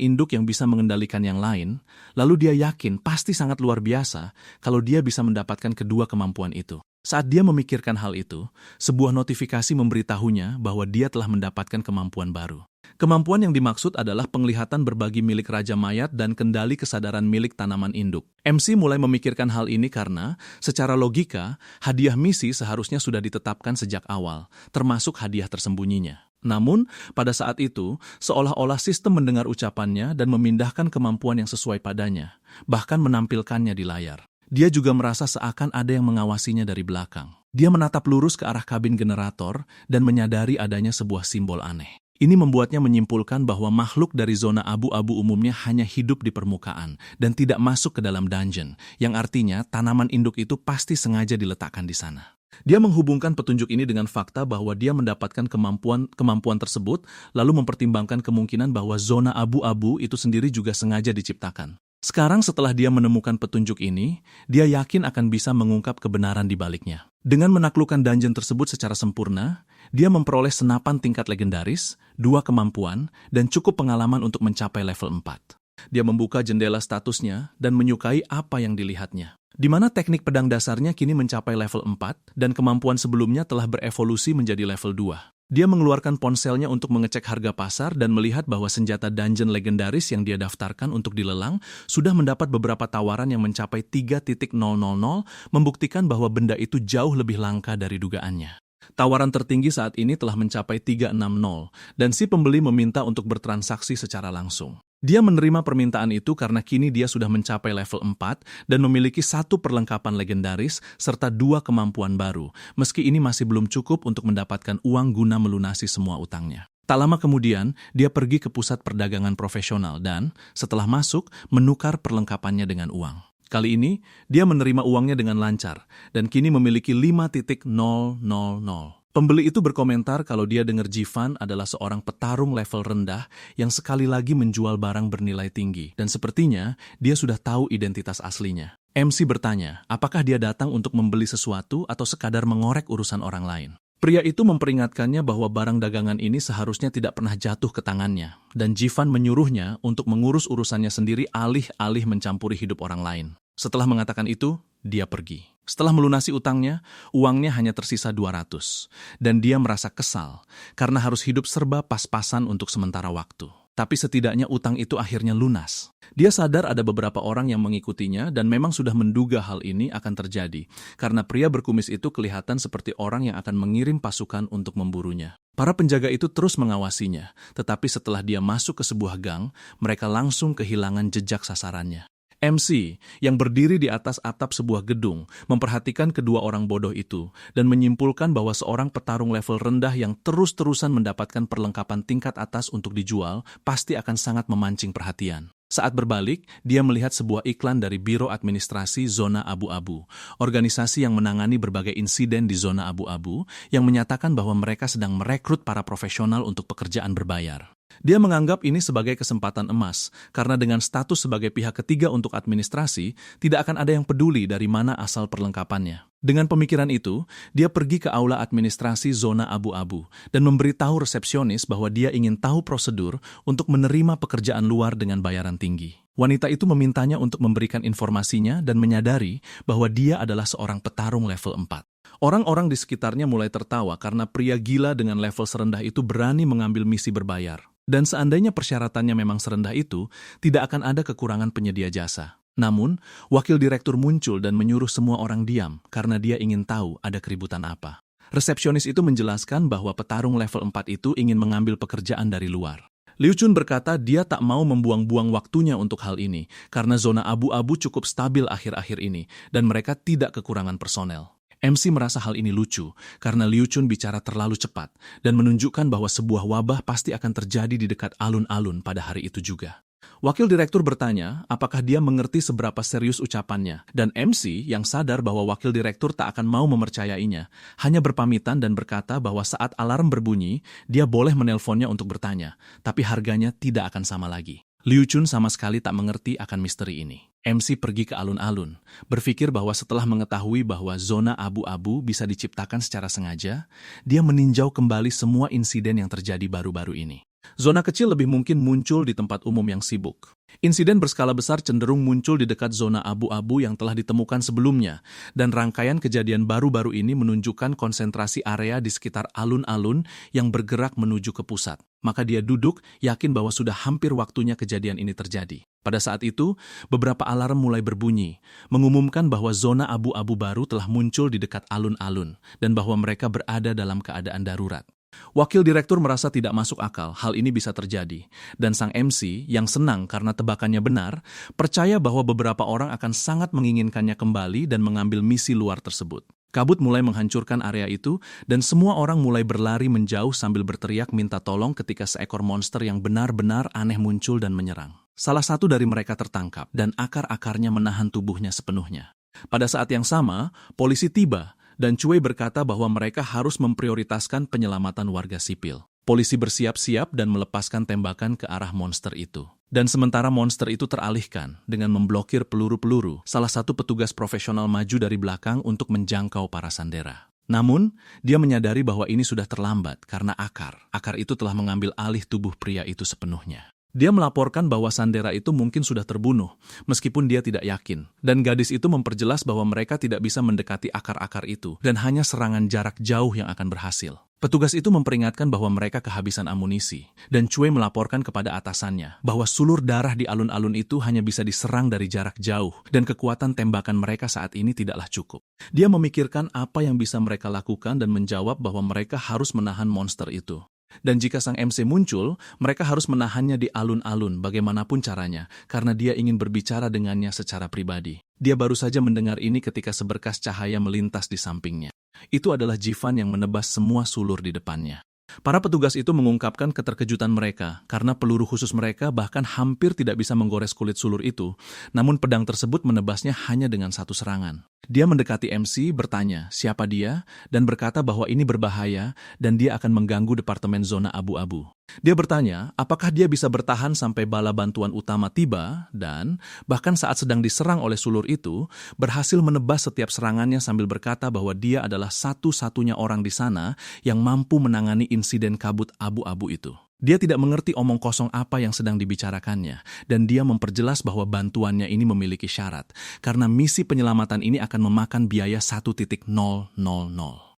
induk yang bisa mengendalikan yang lain, lalu dia yakin pasti sangat luar biasa kalau dia bisa mendapatkan kedua kemampuan itu. Saat dia memikirkan hal itu, sebuah notifikasi memberitahunya bahwa dia telah mendapatkan kemampuan baru. Kemampuan yang dimaksud adalah penglihatan berbagi milik Raja Mayat dan kendali kesadaran milik tanaman induk. MC mulai memikirkan hal ini karena, secara logika, hadiah misi seharusnya sudah ditetapkan sejak awal, termasuk hadiah tersembunyinya. Namun, pada saat itu, seolah-olah sistem mendengar ucapannya dan memindahkan kemampuan yang sesuai padanya, bahkan menampilkannya di layar. Dia juga merasa seakan ada yang mengawasinya dari belakang. Dia menatap lurus ke arah kabin generator dan menyadari adanya sebuah simbol aneh. Ini membuatnya menyimpulkan bahwa makhluk dari zona abu-abu umumnya hanya hidup di permukaan dan tidak masuk ke dalam dungeon, yang artinya tanaman induk itu pasti sengaja diletakkan di sana. Dia menghubungkan petunjuk ini dengan fakta bahwa dia mendapatkan kemampuan tersebut, lalu mempertimbangkan kemungkinan bahwa zona abu-abu itu sendiri juga sengaja diciptakan. Sekarang setelah dia menemukan petunjuk ini, dia yakin akan bisa mengungkap kebenaran di baliknya. Dengan menaklukkan dungeon tersebut secara sempurna, dia memperoleh senapan tingkat legendaris, 2 kemampuan, dan cukup pengalaman untuk mencapai level 4. Dia membuka jendela statusnya dan menyukai apa yang dilihatnya. Di mana teknik pedang dasarnya kini mencapai level 4 dan kemampuan sebelumnya telah berevolusi menjadi level 2. Dia mengeluarkan ponselnya untuk mengecek harga pasar dan melihat bahwa senjata dungeon legendaris yang dia daftarkan untuk dilelang sudah mendapat beberapa tawaran yang mencapai 3.000, membuktikan bahwa benda itu jauh lebih langka dari dugaannya. Tawaran tertinggi saat ini telah mencapai 360 dan si pembeli meminta untuk bertransaksi secara langsung. Dia menerima permintaan itu karena kini dia sudah mencapai level 4 dan memiliki 1 perlengkapan legendaris serta 2 kemampuan baru, meski ini masih belum cukup untuk mendapatkan uang guna melunasi semua utangnya. Tak lama kemudian, dia pergi ke pusat perdagangan profesional dan, setelah masuk, menukar perlengkapannya dengan uang. Kali ini, dia menerima uangnya dengan lancar dan kini memiliki 5.000. Pembeli itu berkomentar kalau dia dengar Jivan adalah seorang petarung level rendah yang sekali lagi menjual barang bernilai tinggi, dan sepertinya dia sudah tahu identitas aslinya. MC bertanya, apakah dia datang untuk membeli sesuatu atau sekadar mengorek urusan orang lain. Pria itu memperingatkannya bahwa barang dagangan ini seharusnya tidak pernah jatuh ke tangannya, dan Jivan menyuruhnya untuk mengurus urusannya sendiri alih-alih mencampuri hidup orang lain. Setelah mengatakan itu, dia pergi. Setelah melunasi utangnya, uangnya hanya tersisa 200, dan dia merasa kesal karena harus hidup serba pas-pasan untuk sementara waktu. Tapi setidaknya utang itu akhirnya lunas. Dia sadar ada beberapa orang yang mengikutinya dan memang sudah menduga hal ini akan terjadi, karena pria berkumis itu kelihatan seperti orang yang akan mengirim pasukan untuk memburunya. Para penjaga itu terus mengawasinya, tetapi setelah dia masuk ke sebuah gang, mereka langsung kehilangan jejak sasarannya. MC, yang berdiri di atas atap sebuah gedung, memperhatikan kedua orang bodoh itu dan menyimpulkan bahwa seorang petarung level rendah yang terus-terusan mendapatkan perlengkapan tingkat atas untuk dijual pasti akan sangat memancing perhatian. Saat berbalik, dia melihat sebuah iklan dari Biro Administrasi Zona Abu-Abu, organisasi yang menangani berbagai insiden di zona abu-abu yang menyatakan bahwa mereka sedang merekrut para profesional untuk pekerjaan berbayar. Dia menganggap ini sebagai kesempatan emas, karena dengan status sebagai pihak ketiga untuk administrasi, tidak akan ada yang peduli dari mana asal perlengkapannya. Dengan pemikiran itu, dia pergi ke aula administrasi zona abu-abu dan memberitahu resepsionis bahwa dia ingin tahu prosedur untuk menerima pekerjaan luar dengan bayaran tinggi. Wanita itu memintanya untuk memberikan informasinya dan menyadari bahwa dia adalah seorang petarung level 4. Orang-orang di sekitarnya mulai tertawa karena pria gila dengan level serendah itu berani mengambil misi berbayar. Dan seandainya persyaratannya memang serendah itu, tidak akan ada kekurangan penyedia jasa. Namun, wakil direktur muncul dan menyuruh semua orang diam karena dia ingin tahu ada keributan apa. Resepsionis itu menjelaskan bahwa petarung level 4 itu ingin mengambil pekerjaan dari luar. Liu Chun berkata dia tak mau membuang-buang waktunya untuk hal ini karena zona abu-abu cukup stabil akhir-akhir ini dan mereka tidak kekurangan personel. MC merasa hal ini lucu karena Liu Chun bicara terlalu cepat dan menunjukkan bahwa sebuah wabah pasti akan terjadi di dekat alun-alun pada hari itu juga. Wakil direktur bertanya apakah dia mengerti seberapa serius ucapannya, dan MC yang sadar bahwa wakil direktur tak akan mau mempercayainya, hanya berpamitan dan berkata bahwa saat alarm berbunyi, dia boleh menelponnya untuk bertanya, tapi harganya tidak akan sama lagi. Liu Chun sama sekali tak mengerti akan misteri ini. MC pergi ke alun-alun, berpikir bahwa setelah mengetahui bahwa zona abu-abu bisa diciptakan secara sengaja, dia meninjau kembali semua insiden yang terjadi baru-baru ini. Zona kecil lebih mungkin muncul di tempat umum yang sibuk. Insiden berskala besar cenderung muncul di dekat zona abu-abu yang telah ditemukan sebelumnya, dan rangkaian kejadian baru-baru ini menunjukkan konsentrasi area di sekitar alun-alun yang bergerak menuju ke pusat. Maka dia duduk, yakin bahwa sudah hampir waktunya kejadian ini terjadi. Pada saat itu, beberapa alarm mulai berbunyi, mengumumkan bahwa zona abu-abu baru telah muncul di dekat alun-alun, dan bahwa mereka berada dalam keadaan darurat. Wakil direktur merasa tidak masuk akal hal ini bisa terjadi, dan sang MC yang senang karena tebakannya benar, percaya bahwa beberapa orang akan sangat menginginkannya kembali dan mengambil misi luar tersebut. Kabut mulai menghancurkan area itu, dan semua orang mulai berlari menjauh sambil berteriak minta tolong ketika seekor monster yang benar-benar aneh muncul dan menyerang. Salah satu dari mereka tertangkap, dan akar-akarnya menahan tubuhnya sepenuhnya. Pada saat yang sama, polisi tiba, dan Cui berkata bahwa mereka harus memprioritaskan penyelamatan warga sipil. Polisi bersiap-siap dan melepaskan tembakan ke arah monster itu. Dan sementara monster itu teralihkan dengan memblokir peluru-peluru, salah satu petugas profesional maju dari belakang untuk menjangkau para sandera. Namun, dia menyadari bahwa ini sudah terlambat karena akar itu telah mengambil alih tubuh pria itu sepenuhnya. Dia melaporkan bahwa sandera itu mungkin sudah terbunuh, meskipun dia tidak yakin. Dan gadis itu memperjelas bahwa mereka tidak bisa mendekati akar-akar itu, dan hanya serangan jarak jauh yang akan berhasil. Petugas itu memperingatkan bahwa mereka kehabisan amunisi, dan Cui melaporkan kepada atasannya bahwa sulur darah di alun-alun itu hanya bisa diserang dari jarak jauh, dan kekuatan tembakan mereka saat ini tidaklah cukup. Dia memikirkan apa yang bisa mereka lakukan dan menjawab bahwa mereka harus menahan monster itu. Dan jika sang MC muncul, mereka harus menahannya di alun-alun bagaimanapun caranya, karena dia ingin berbicara dengannya secara pribadi. Dia baru saja mendengar ini ketika seberkas cahaya melintas di sampingnya. Itu adalah Jivan yang menebas semua sulur di depannya. Para petugas itu mengungkapkan keterkejutan mereka, karena peluru khusus mereka bahkan hampir tidak bisa menggores kulit sulur itu, namun pedang tersebut menebasnya hanya dengan satu serangan. Dia mendekati MC, bertanya siapa dia, dan berkata bahwa ini berbahaya dan dia akan mengganggu departemen zona abu-abu. Dia bertanya apakah dia bisa bertahan sampai bala bantuan utama tiba, dan bahkan saat sedang diserang oleh sulur itu, berhasil menebas setiap serangannya sambil berkata bahwa dia adalah satu-satunya orang di sana yang mampu menangani insiden kabut abu-abu itu. Dia tidak mengerti omong kosong apa yang sedang dibicarakannya, dan dia memperjelas bahwa bantuannya ini memiliki syarat, karena misi penyelamatan ini akan memakan biaya 1,000.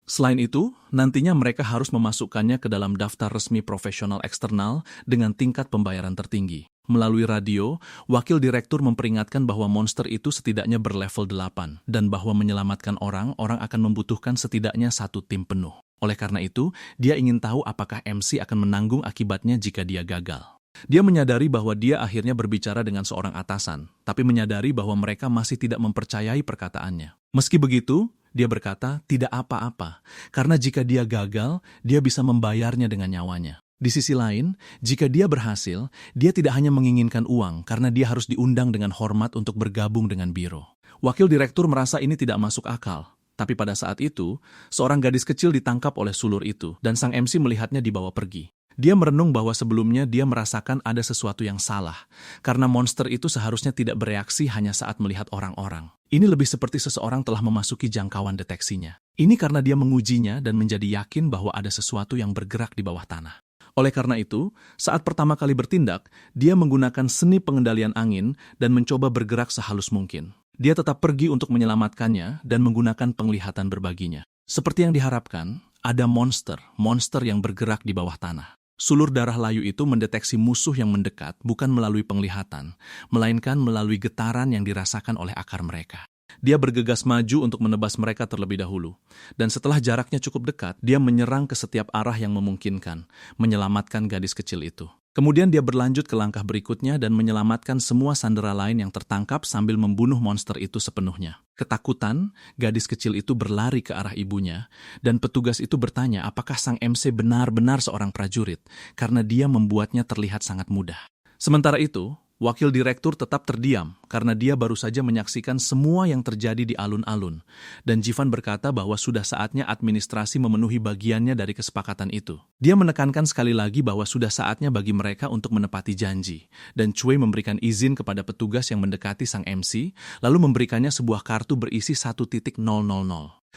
Selain itu, nantinya mereka harus memasukkannya ke dalam daftar resmi profesional eksternal dengan tingkat pembayaran tertinggi. Melalui radio, wakil direktur memperingatkan bahwa monster itu setidaknya berlevel 8, dan bahwa menyelamatkan orang akan membutuhkan setidaknya 1 tim penuh. Oleh karena itu, dia ingin tahu apakah MC akan menanggung akibatnya jika dia gagal. Dia menyadari bahwa dia akhirnya berbicara dengan seorang atasan, tapi menyadari bahwa mereka masih tidak mempercayai perkataannya. Meski begitu, dia berkata tidak apa-apa, karena jika dia gagal, dia bisa membayarnya dengan nyawanya. Di sisi lain, jika dia berhasil, dia tidak hanya menginginkan uang karena dia harus diundang dengan hormat untuk bergabung dengan biro. Wakil direktur merasa ini tidak masuk akal. Tapi pada saat itu, seorang gadis kecil ditangkap oleh sulur itu, dan sang MC melihatnya dibawa pergi. Dia merenung bahwa sebelumnya dia merasakan ada sesuatu yang salah, karena monster itu seharusnya tidak bereaksi hanya saat melihat orang-orang. Ini lebih seperti seseorang telah memasuki jangkauan deteksinya. Ini karena dia mengujinya dan menjadi yakin bahwa ada sesuatu yang bergerak di bawah tanah. Oleh karena itu, saat pertama kali bertindak, dia menggunakan seni pengendalian angin dan mencoba bergerak sehalus mungkin. Dia tetap pergi untuk menyelamatkannya dan menggunakan penglihatan berbaginya. Seperti yang diharapkan, ada monster yang bergerak di bawah tanah. Sulur darah layu itu mendeteksi musuh yang mendekat bukan melalui penglihatan, melainkan melalui getaran yang dirasakan oleh akar mereka. Dia bergegas maju untuk menebas mereka terlebih dahulu. Dan setelah jaraknya cukup dekat, dia menyerang ke setiap arah yang memungkinkan, menyelamatkan gadis kecil itu. Kemudian dia berlanjut ke langkah berikutnya dan menyelamatkan semua sandera lain yang tertangkap sambil membunuh monster itu sepenuhnya. Ketakutan, gadis kecil itu berlari ke arah ibunya, dan petugas itu bertanya apakah sang MC benar-benar seorang prajurit, karena dia membuatnya terlihat sangat mudah. Sementara itu, Wakil direktur tetap terdiam karena dia baru saja menyaksikan semua yang terjadi di alun-alun. Dan Jivan berkata bahwa sudah saatnya administrasi memenuhi bagiannya dari kesepakatan itu. Dia menekankan sekali lagi bahwa sudah saatnya bagi mereka untuk menepati janji. Dan Cui memberikan izin kepada petugas yang mendekati sang MC, lalu memberikannya sebuah kartu berisi 1.000.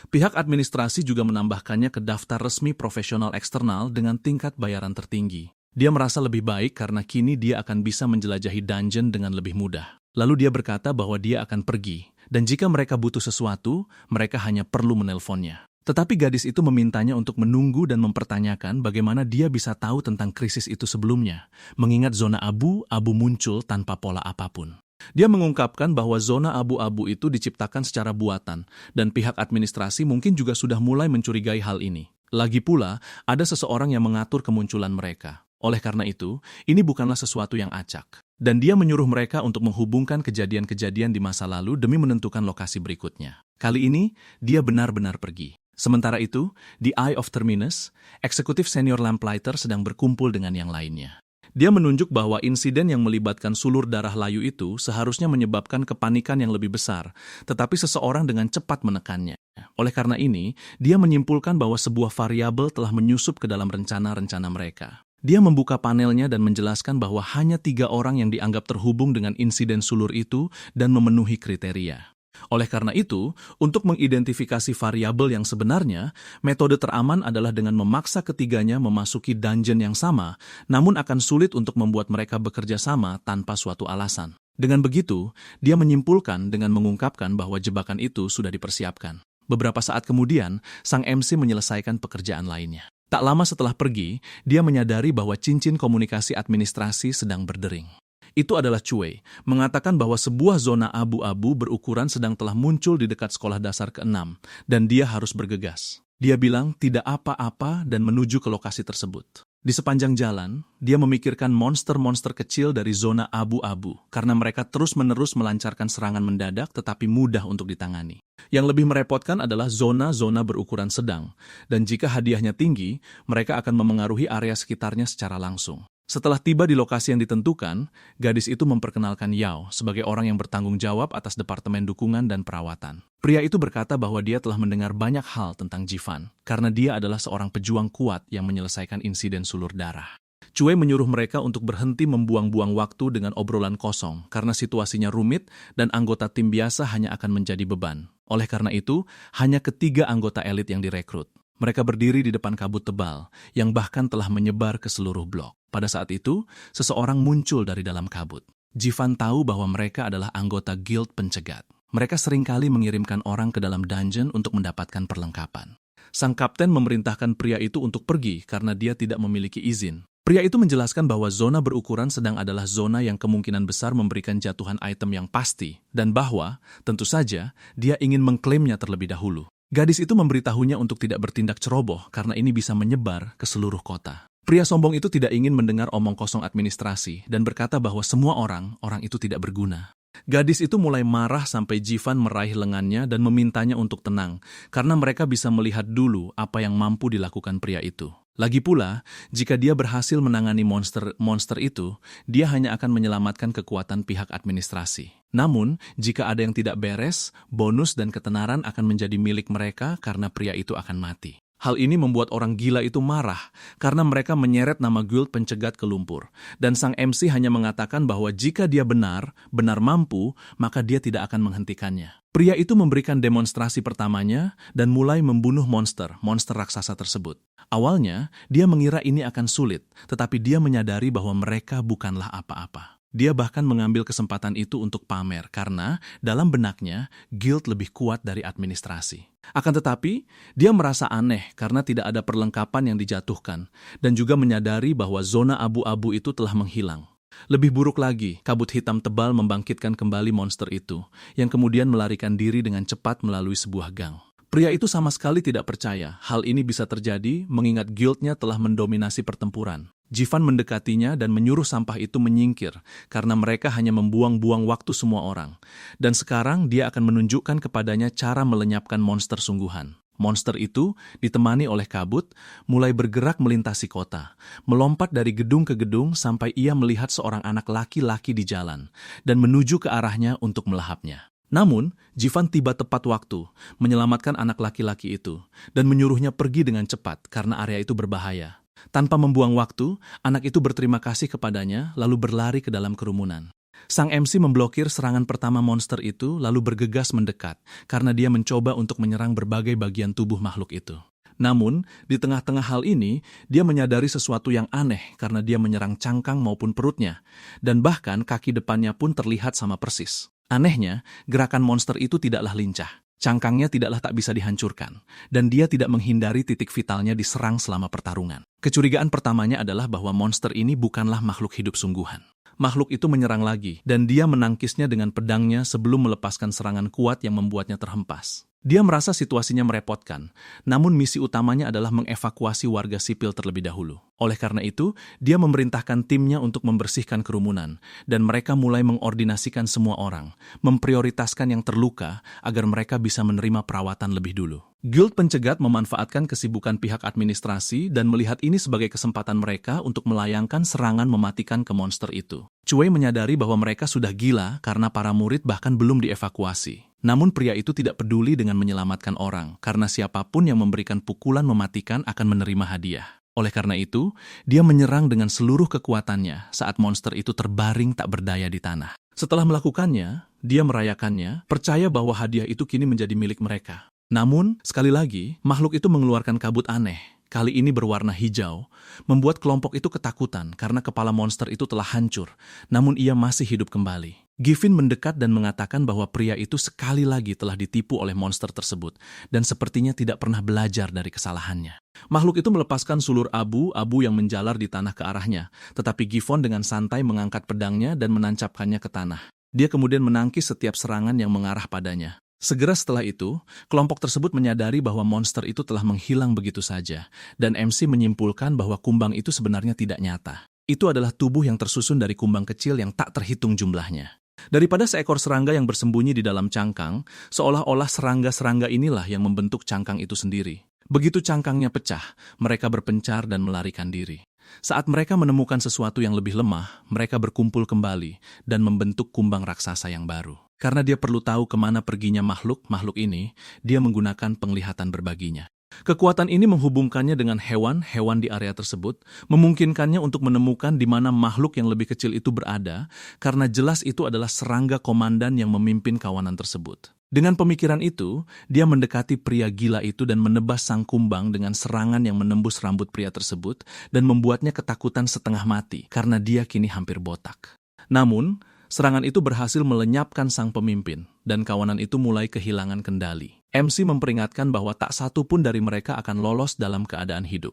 Pihak administrasi juga menambahkannya ke daftar resmi profesional eksternal dengan tingkat bayaran tertinggi. Dia merasa lebih baik karena kini dia akan bisa menjelajahi dungeon dengan lebih mudah. Lalu dia berkata bahwa dia akan pergi, dan jika mereka butuh sesuatu, mereka hanya perlu menelponnya. Tetapi gadis itu memintanya untuk menunggu dan mempertanyakan bagaimana dia bisa tahu tentang krisis itu sebelumnya, mengingat zona abu-abu muncul tanpa pola apapun. Dia mengungkapkan bahwa zona abu-abu itu diciptakan secara buatan, dan pihak administrasi mungkin juga sudah mulai mencurigai hal ini. Lagi pula, ada seseorang yang mengatur kemunculan mereka. Oleh karena itu, ini bukanlah sesuatu yang acak. Dan dia menyuruh mereka untuk menghubungkan kejadian-kejadian di masa lalu demi menentukan lokasi berikutnya. Kali ini, dia benar-benar pergi. Sementara itu, di Eye of Terminus, eksekutif senior Lamplighter sedang berkumpul dengan yang lainnya. Dia menunjuk bahwa insiden yang melibatkan sulur darah layu itu seharusnya menyebabkan kepanikan yang lebih besar, tetapi seseorang dengan cepat menekannya. Oleh karena ini, dia menyimpulkan bahwa sebuah variabel telah menyusup ke dalam rencana-rencana mereka. Dia membuka panelnya dan menjelaskan bahwa hanya 3 orang yang dianggap terhubung dengan insiden sulur itu dan memenuhi kriteria. Oleh karena itu, untuk mengidentifikasi variabel yang sebenarnya, metode teraman adalah dengan memaksa ketiganya memasuki dungeon yang sama, namun akan sulit untuk membuat mereka bekerja sama tanpa suatu alasan. Dengan begitu, dia menyimpulkan dengan mengungkapkan bahwa jebakan itu sudah dipersiapkan. Beberapa saat kemudian, sang MC menyelesaikan pekerjaan lainnya. Tak lama setelah pergi, dia menyadari bahwa cincin komunikasi administrasi sedang berdering. Itu adalah Cui, mengatakan bahwa sebuah zona abu-abu berukuran sedang telah muncul di dekat sekolah dasar ke-6, dan dia harus bergegas. Dia bilang tidak apa-apa dan menuju ke lokasi tersebut. Di sepanjang jalan, dia memikirkan monster-monster kecil dari zona abu-abu, karena mereka terus-menerus melancarkan serangan mendadak tetapi mudah untuk ditangani. Yang lebih merepotkan adalah zona-zona berukuran sedang, dan jika hadiahnya tinggi, mereka akan memengaruhi area sekitarnya secara langsung. Setelah tiba di lokasi yang ditentukan, gadis itu memperkenalkan Yao sebagai orang yang bertanggung jawab atas Departemen Dukungan dan Perawatan. Pria itu berkata bahwa dia telah mendengar banyak hal tentang Jivan, karena dia adalah seorang pejuang kuat yang menyelesaikan insiden sulur darah. Cui menyuruh mereka untuk berhenti membuang-buang waktu dengan obrolan kosong, karena situasinya rumit dan anggota tim biasa hanya akan menjadi beban. Oleh karena itu, hanya ketiga anggota elit yang direkrut. Mereka berdiri di depan kabut tebal, yang bahkan telah menyebar ke seluruh blok. Pada saat itu, seseorang muncul dari dalam kabut. Jivan tahu bahwa mereka adalah anggota guild pencegat. Mereka seringkali mengirimkan orang ke dalam dungeon untuk mendapatkan perlengkapan. Sang kapten memerintahkan pria itu untuk pergi karena dia tidak memiliki izin. Pria itu menjelaskan bahwa zona berukuran sedang adalah zona yang kemungkinan besar memberikan jatuhan item yang pasti, dan bahwa, tentu saja, dia ingin mengklaimnya terlebih dahulu. Gadis itu memberitahunya untuk tidak bertindak ceroboh karena ini bisa menyebar ke seluruh kota. Pria sombong itu tidak ingin mendengar omong kosong administrasi dan berkata bahwa semua orang itu tidak berguna. Gadis itu mulai marah sampai Jivan meraih lengannya dan memintanya untuk tenang karena mereka bisa melihat dulu apa yang mampu dilakukan pria itu. Lagi pula, jika dia berhasil menangani monster itu, dia hanya akan menyelamatkan kekuatan pihak administrasi. Namun, jika ada yang tidak beres, bonus dan ketenaran akan menjadi milik mereka karena pria itu akan mati. Hal ini membuat orang gila itu marah karena mereka menyeret nama guild pencegat ke lumpur. Dan sang MC hanya mengatakan bahwa jika dia benar mampu, maka dia tidak akan menghentikannya. Pria itu memberikan demonstrasi pertamanya dan mulai membunuh monster raksasa tersebut. Awalnya, dia mengira ini akan sulit, tetapi dia menyadari bahwa mereka bukanlah apa-apa. Dia bahkan mengambil kesempatan itu untuk pamer karena dalam benaknya guild lebih kuat dari administrasi. Akan tetapi, dia merasa aneh karena tidak ada perlengkapan yang dijatuhkan dan juga menyadari bahwa zona abu-abu itu telah menghilang. Lebih buruk lagi, kabut hitam tebal membangkitkan kembali monster itu yang kemudian melarikan diri dengan cepat melalui sebuah gang. Pria itu sama sekali tidak percaya hal ini bisa terjadi mengingat guildnya telah mendominasi pertempuran. Jivan mendekatinya dan menyuruh sampah itu menyingkir karena mereka hanya membuang-buang waktu semua orang. Dan sekarang dia akan menunjukkan kepadanya cara melenyapkan monster sungguhan. Monster itu, ditemani oleh kabut, mulai bergerak melintasi kota, melompat dari gedung ke gedung sampai ia melihat seorang anak laki-laki di jalan, dan menuju ke arahnya untuk melahapnya. Namun, Jivan tiba tepat waktu, menyelamatkan anak laki-laki itu, dan menyuruhnya pergi dengan cepat karena area itu berbahaya. Tanpa membuang waktu, anak itu berterima kasih kepadanya, lalu berlari ke dalam kerumunan. Sang MC memblokir serangan pertama monster itu lalu bergegas mendekat karena dia mencoba untuk menyerang berbagai bagian tubuh makhluk itu. Namun, di tengah-tengah hal ini, dia menyadari sesuatu yang aneh karena dia menyerang cangkang maupun perutnya, dan bahkan kaki depannya pun terlihat sama persis. Anehnya, gerakan monster itu tidaklah lincah. Cangkangnya tidaklah tak bisa dihancurkan, dan dia tidak menghindari titik vitalnya diserang selama pertarungan. Kecurigaan pertamanya adalah bahwa monster ini bukanlah makhluk hidup sungguhan. Makhluk itu menyerang lagi, dan dia menangkisnya dengan pedangnya sebelum melepaskan serangan kuat yang membuatnya terhempas. Dia merasa situasinya merepotkan, namun misi utamanya adalah mengevakuasi warga sipil terlebih dahulu. Oleh karena itu, dia memerintahkan timnya untuk membersihkan kerumunan, dan mereka mulai mengordinasikan semua orang, memprioritaskan yang terluka agar mereka bisa menerima perawatan lebih dulu. Guild pencegat memanfaatkan kesibukan pihak administrasi dan melihat ini sebagai kesempatan mereka untuk melayangkan serangan mematikan ke monster itu. Cui menyadari bahwa mereka sudah gila karena para murid bahkan belum dievakuasi. Namun pria itu tidak peduli dengan menyelamatkan orang, karena siapapun yang memberikan pukulan mematikan akan menerima hadiah. Oleh karena itu, dia menyerang dengan seluruh kekuatannya saat monster itu terbaring tak berdaya di tanah. Setelah melakukannya, dia merayakannya, percaya bahwa hadiah itu kini menjadi milik mereka. Namun, sekali lagi, makhluk itu mengeluarkan kabut aneh, kali ini berwarna hijau, membuat kelompok itu ketakutan karena kepala monster itu telah hancur, namun ia masih hidup kembali. Giffin mendekat dan mengatakan bahwa pria itu sekali lagi telah ditipu oleh monster tersebut, dan sepertinya tidak pernah belajar dari kesalahannya. Makhluk itu melepaskan sulur abu-abu yang menjalar di tanah ke arahnya, tetapi Giffon dengan santai mengangkat pedangnya dan menancapkannya ke tanah. Dia kemudian menangkis setiap serangan yang mengarah padanya. Segera setelah itu, kelompok tersebut menyadari bahwa monster itu telah menghilang begitu saja, dan MC menyimpulkan bahwa kumbang itu sebenarnya tidak nyata. Itu adalah tubuh yang tersusun dari kumbang kecil yang tak terhitung jumlahnya. Daripada seekor serangga yang bersembunyi di dalam cangkang, seolah-olah serangga-serangga inilah yang membentuk cangkang itu sendiri. Begitu cangkangnya pecah, mereka berpencar dan melarikan diri. Saat mereka menemukan sesuatu yang lebih lemah, mereka berkumpul kembali dan membentuk kumbang raksasa yang baru. Karena dia perlu tahu kemana perginya makhluk ini, dia menggunakan penglihatan berbaginya. Kekuatan ini menghubungkannya dengan hewan-hewan di area tersebut, memungkinkannya untuk menemukan di mana makhluk yang lebih kecil itu berada, karena jelas itu adalah serangga komandan yang memimpin kawanan tersebut. Dengan pemikiran itu, dia mendekati pria gila itu dan menebas sang kumbang dengan serangan yang menembus rambut pria tersebut dan membuatnya ketakutan setengah mati karena dia kini hampir botak. Namun, serangan itu berhasil melenyapkan sang pemimpin, dan kawanan itu mulai kehilangan kendali. MC memperingatkan bahwa tak satu pun dari mereka akan lolos dalam keadaan hidup.